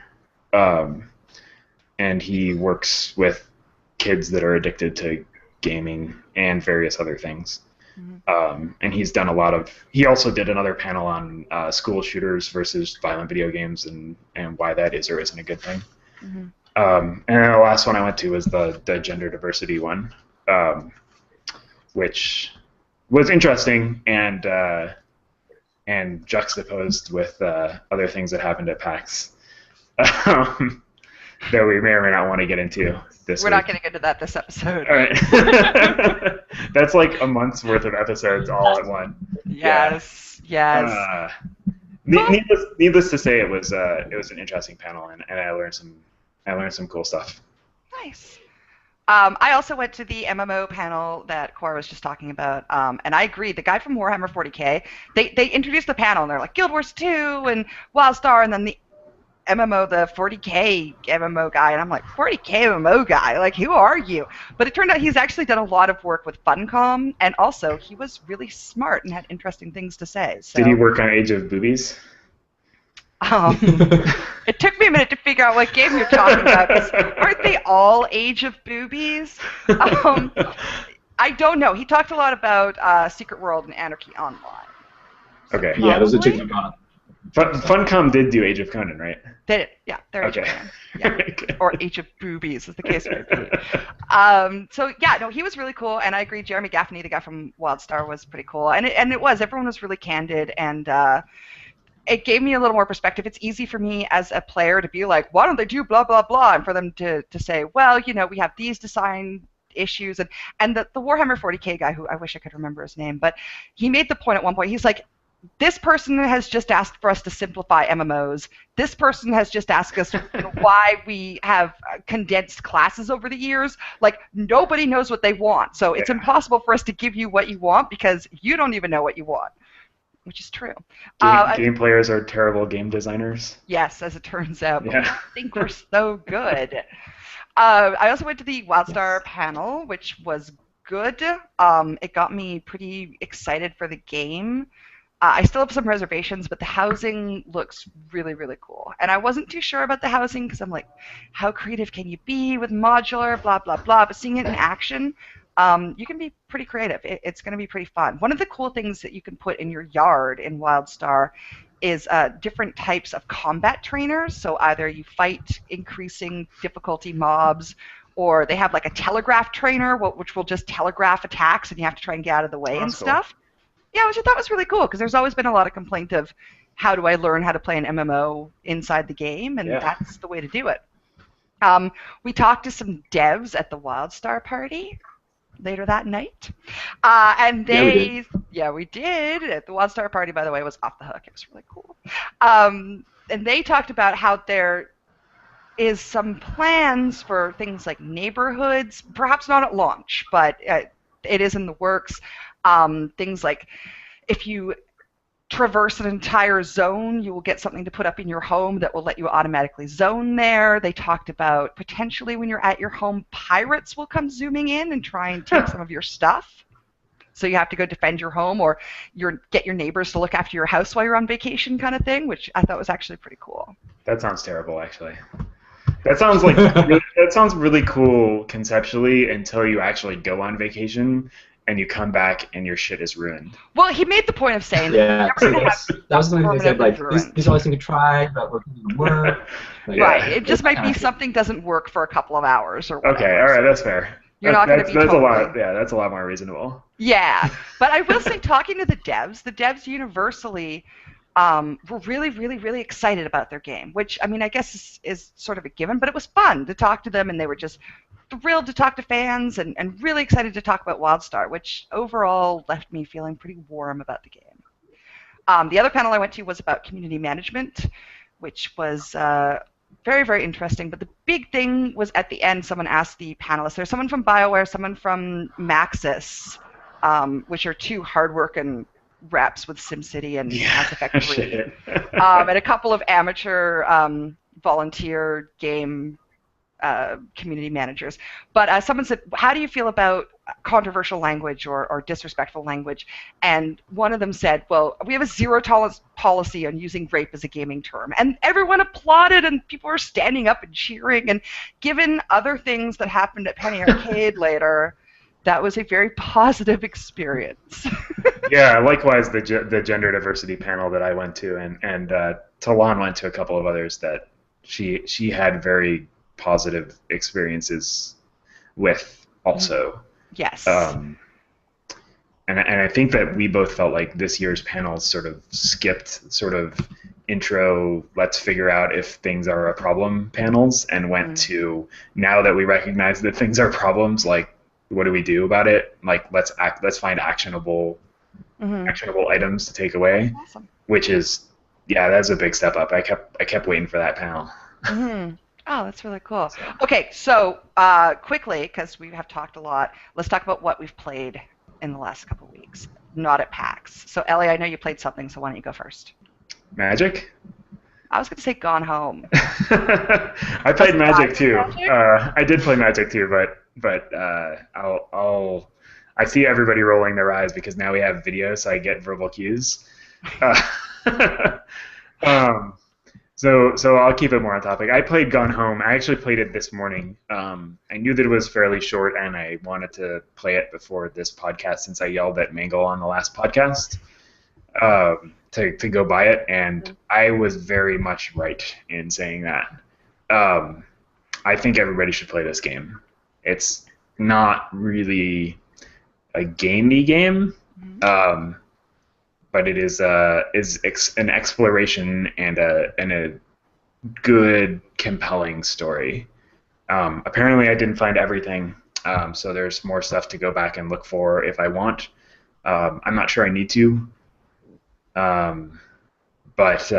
and he works with kids that are addicted to gaming and various other things. Mm-hmm. And he's done a lot of. He also did another panel on school shooters versus violent video games and why that is or isn't a good thing. Mm-hmm. And then the last one I went to was the gender diversity one, which was interesting and juxtaposed with other things that happened at PAX that we may or may not want to get into this We're week. not going to get into that this episode. All right. That's like a month's worth of episodes all at once. Yes, yes. Needless to say, it was an interesting panel, and I learned some cool stuff. Nice. I also went to the MMO panel that Cora was just talking about, and I agree. The guy from Warhammer 40K, they introduced the panel, and they're like Guild Wars 2 and WildStar, and then the MMO, the 40K MMO guy, and I'm like, 40K MMO guy? Like, who are you? But it turned out he's actually done a lot of work with Funcom, and also he was really smart and had interesting things to say. So. Did he work on Age of Boobies? It took me a minute to figure out what game you're talking about, because aren't they all Age of Boobies? I don't know. He talked a lot about Secret World and Anarchy Online. Okay. Yeah, those are two you've got. Funcom did do Age of Conan, right? They did, yeah. They're Age of Conan. Yeah. Okay. Or Age of Boobies, as the case may be. So, yeah, no, he was really cool, and I agree. Jeremy Gaffney, the guy from WildStar, was pretty cool. And it was. Everyone was really candid, and it gave me a little more perspective. It's easy for me as a player to be like, why don't they do blah, blah, blah, and for them to say, well, you know, we have these design issues. And the Warhammer 40K guy, who I wish I could remember his name, but he made the point at one point, he's like, this person has just asked for us to simplify MMOs. This person has just asked us why we have condensed classes over the years. Like, nobody knows what they want. So it's impossible for us to give you what you want because you don't even know what you want, which is true. Game players are terrible game designers. Yes, as it turns out. But Yeah. I think we're so good. I also went to the WildStar panel, which was good. It got me pretty excited for the game. I still have some reservations, but the housing looks really, really cool. And I wasn't too sure about the housing because I'm like, how creative can you be with modular, blah, blah, blah. But seeing it in action, you can be pretty creative. It's going to be pretty fun. One of the cool things that you can put in your yard in WildStar is different types of combat trainers. So either you fight increasing difficulty mobs, or they have like a telegraph trainer, which will just telegraph attacks, and you have to try and get out of the way and stuff. Cool. Yeah, which I thought was really cool, because there's always been a lot of complaint of how do I learn how to play an MMO inside the game, and that's the way to do it. We talked to some devs at the WildStar party later that night, and they, we did. The WildStar party, by the way, was off the hook. It was really cool. And they talked about how there is some plans for things like neighborhoods, perhaps not at launch, but it is in the works. Things like if you traverse an entire zone, you will get something to put up in your home that will let you automatically zone there. They talked about potentially when you're at your home, pirates will come zooming in and try and take some of your stuff. So you have to go defend your home or get your neighbors to look after your house while you're on vacation kind of thing, which I thought was actually pretty cool. That sounds terrible, actually. That sounds like that sounds really cool conceptually until you actually go on vacation and you come back and your shit is ruined. Well, he made the point of saying that was something they said, like, these are all things you can try, but we're going to work. Like, right. It just might be something doesn't work for a couple of hours or whatever. Okay, all right, that's fair. You're not going to be totally... a lot. Yeah, that's a lot more reasonable. Yeah, but I will say, talking to the devs universally were really, really, really excited about their game, which, I mean, I guess is sort of a given, but it was fun to talk to them, and they were just thrilled to talk to fans and really excited to talk about WildStar, which overall left me feeling pretty warm about the game. The other panel I went to was about community management, which was very, very interesting. But the big thing was at the end, someone asked the panelists, there's someone from BioWare, someone from Maxis, which are two hard-working reps with SimCity and Mass Effect 3, and a couple of amateur volunteer game community managers. But someone said, how do you feel about controversial language or disrespectful language? And one of them said, well, we have a zero tolerance policy on using rape as a gaming term. And everyone applauded, and people were standing up and cheering. And given other things that happened at Penny Arcade later, that was a very positive experience. Yeah, likewise, the gender diversity panel that I went to, and Talon went to a couple of others that she had very positive experiences with also. Yes. And I think that we both felt like this year's panels sort of skipped sort of intro, let's figure out if things are a problem panels, and went to, now that we recognize that things are problems, like, what do we do about it? Like, let's find actionable items to take away. Awesome. Which is, yeah, that's a big step up. I kept waiting for that panel. Oh, that's really cool. Okay, so quickly, because we have talked a lot, let's talk about what we've played in the last couple of weeks. Not at PAX. So, Ellie, I know you played something, so why don't you go first? Magic? I was going to say Gone Home. I played Magic too. I did play Magic too, but I see everybody rolling their eyes because now we have video, so I get verbal cues. So I'll keep it more on topic. I played Gone Home. I actually played it this morning. I knew that it was fairly short, and I wanted to play it before this podcast since I yelled at Mangle on the last podcast to go buy it, and I was very much right in saying that. I think everybody should play this game. It's not really a gamey game, but it is an exploration and a good, compelling story. Apparently, I didn't find everything, so there's more stuff to go back and look for if I want. I'm not sure I need to, but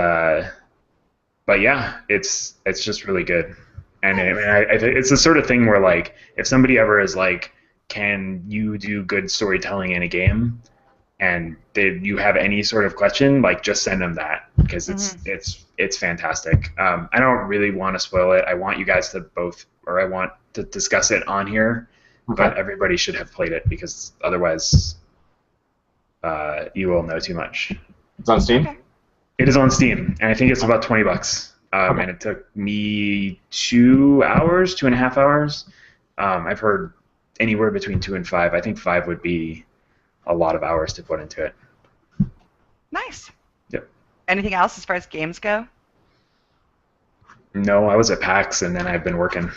yeah, it's just really good. And it's the sort of thing where, like, if somebody ever is like, can you do good storytelling in a game? And you have any sort of question, like, just send them that, because it's fantastic. I don't really want to spoil it. I want you guys to I want to discuss it on here, but everybody should have played it, because otherwise you will know too much. It's on Steam? Okay. It is on Steam, and I think it's about $20. And it took me 2.5 hours. I've heard anywhere between 2 and 5. I think 5 would be a lot of hours to put into it. Nice. Yep. Anything else as far as games go? No, I was at PAX, and then I've been working.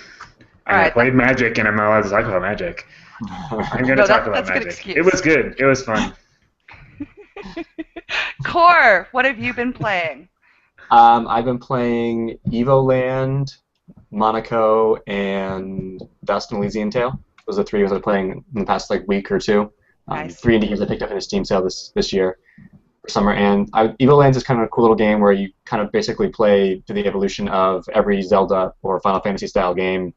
I played Magic, and I'm not allowed to talk about Magic. I'm going to talk about Magic. It was good. It was fun. Core, what have you been playing? I've been playing Evoland, Monaco, and Dust and Elysian Tale. Those are the 3 games I've been playing in the past week or two. Nice. 3 indie games I picked up in a Steam sale this year for summer. And Evoland is kind of a cool little game where you kind of basically play to the evolution of every Zelda or Final Fantasy style game,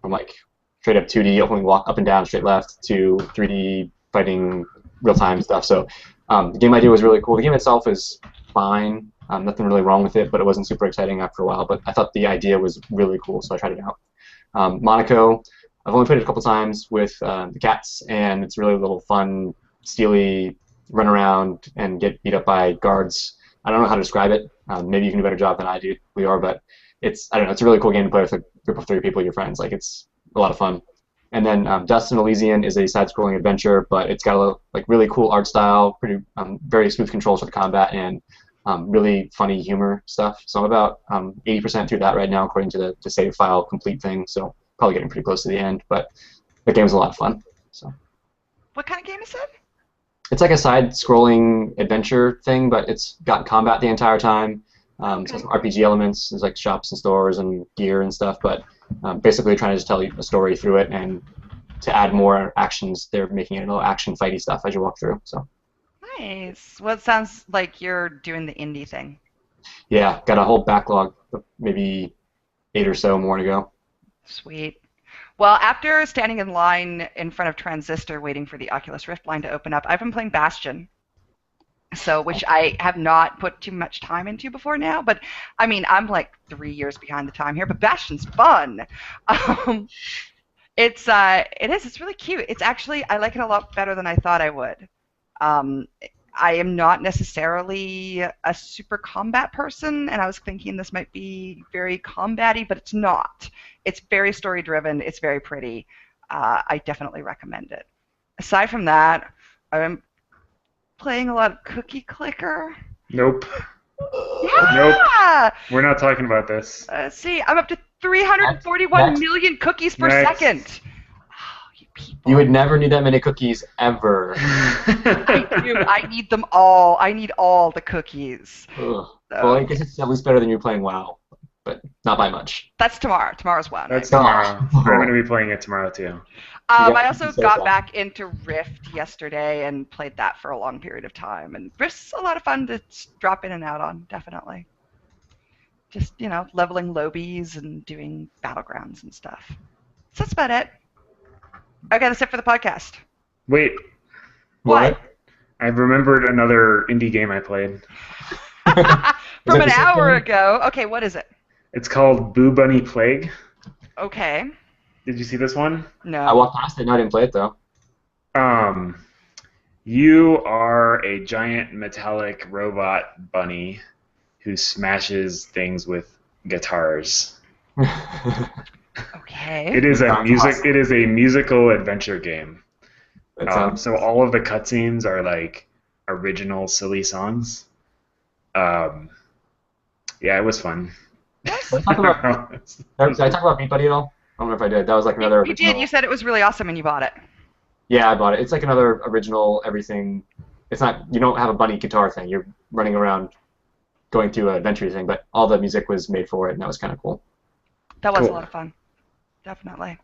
from like straight up 2D, opening walk up and down, straight left, to 3D fighting real time stuff. So The game idea was really cool. The game itself is fine. Nothing really wrong with it, but it wasn't super exciting after a while. But I thought the idea was really cool, so I tried it out. Monaco, I've only played it a couple times with the cats, and it's really a little fun, steely, run around and get beat up by guards. I don't know how to describe it. Maybe you can do a better job than I do, Liore, but I don't know, it's a really cool game to play with a group of 3 people, your friends. Like, it's a lot of fun. And then Dust and Elysian is a side-scrolling adventure, but it's got a really cool art style, pretty very smooth controls for the combat, and really funny humor stuff. So I'm about 80% through that right now, according to the save file complete thing. So probably getting pretty close to the end, but the game's a lot of fun. So. What kind of game is it? It's like a side-scrolling adventure thing, but it's got combat the entire time. Okay. So some RPG elements. There's like shops and stores and gear and stuff, but basically trying to just tell you a story through it, and to add more actions, they're making it a little action fighty stuff as you walk through. So. Nice. Well, it sounds like you're doing the indie thing. Yeah, got a whole backlog, maybe 8 or so more to go. Sweet. Well, after standing in line in front of Transistor waiting for the Oculus Rift line to open up, I've been playing Bastion. So, which I have not put too much time into before now, but I mean, I'm like 3 years behind the time here, but Bastion's fun. It's really cute. It's actually, I like it a lot better than I thought I would. I am not necessarily a super combat person, and I was thinking this might be very combat-y, but it's not. It's very story-driven. It's very pretty. I definitely recommend it. Aside from that, I'm playing a lot of Cookie Clicker. Nope. Yeah! Nope. We're not talking about this. See, I'm up to 341 Next. million cookies per Next. second. You would never need that many cookies ever. I do. I need them all. I need all the cookies. Ugh. Well, I guess it's at least better than you playing WoW, but not by much. That's tomorrow. Tomorrow's WoW night. That's tomorrow. I'm going to be playing it tomorrow, too. I also so got fun. back into Rift yesterday and played that for a long period of time. And Rift's a lot of fun to drop in and out on, definitely. Just, leveling lobies and doing battlegrounds and stuff. So that's about it. Okay, that's it for the podcast. Wait, What? I remembered another indie game I played. From an the same hour thing? ago. Okay, what is it? It's called Boo Bunny Plague. Okay. Did you see this one? No. I walked past it and I didn't play it, though. You are a giant metallic robot bunny who smashes things with guitars. Okay. It is Sounds awesome. It is a musical adventure game. That sounds... So all of the cutscenes are like original silly songs. Yeah, it was fun. Did I talk about Beat Buddy at all? I don't know if I did. That was like another You original... did. You said it was really awesome and you bought it. Yeah, I bought it. It's like another original everything. It's not... You don't have a bunny guitar thing. You're running around going through an adventure thing, but all the music was made for it, and that was kind of cool. That was Cool. a lot of fun. Definitely.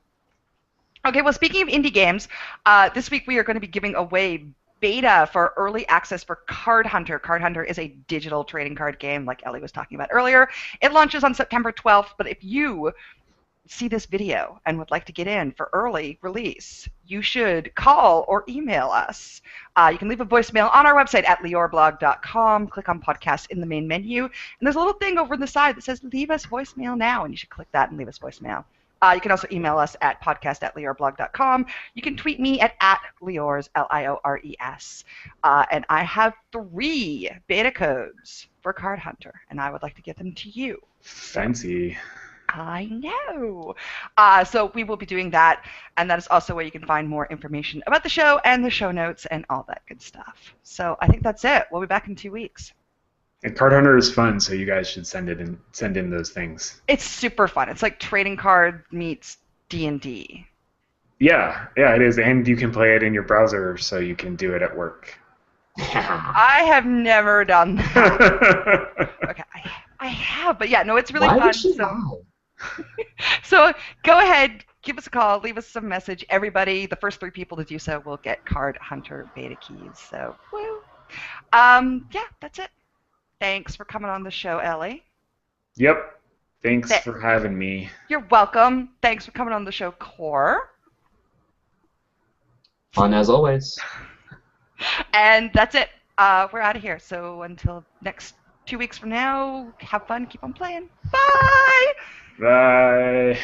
Okay, well, speaking of indie games, this week we are going to be giving away beta for early access for Card Hunter. Card Hunter is a digital trading card game like Ellie was talking about earlier. It launches on September 12th, but if you see this video and would like to get in for early release, you should call or email us. You can leave a voicemail on our website at lioreblog.com. Click on podcast in the main menu, and there's a little thing over on the side that says leave us voicemail now, and you should click that and leave us voicemail. You can also email us at podcast@lioreblog.com. You can tweet me at Liores, Liores. And I have 3 beta codes for Card Hunter, and I would like to get them to you. Fancy. I know. So we will be doing that, and that is also where you can find more information about the show and the show notes and all that good stuff. So I think that's it. We'll be back in 2 weeks. And Card Hunter is fun, so you guys should send in those things. It's super fun. It's like trading card meets D&D. Yeah, it is, and you can play it in your browser, so you can do it at work. I have never done that. Okay, I have, but yeah, no, it's really Why fun. would she lie? So go ahead, give us a call, leave us some message. Everybody, the first 3 people to do so will get Card Hunter beta keys. So, woo. Yeah, that's it. Thanks for coming on the show, Ellie. Yep. Thanks for having me. You're welcome. Thanks for coming on the show, Core. Fun as always. And that's it. we're out of here. So until next 2 weeks from now, have fun, keep on playing. Bye! Bye.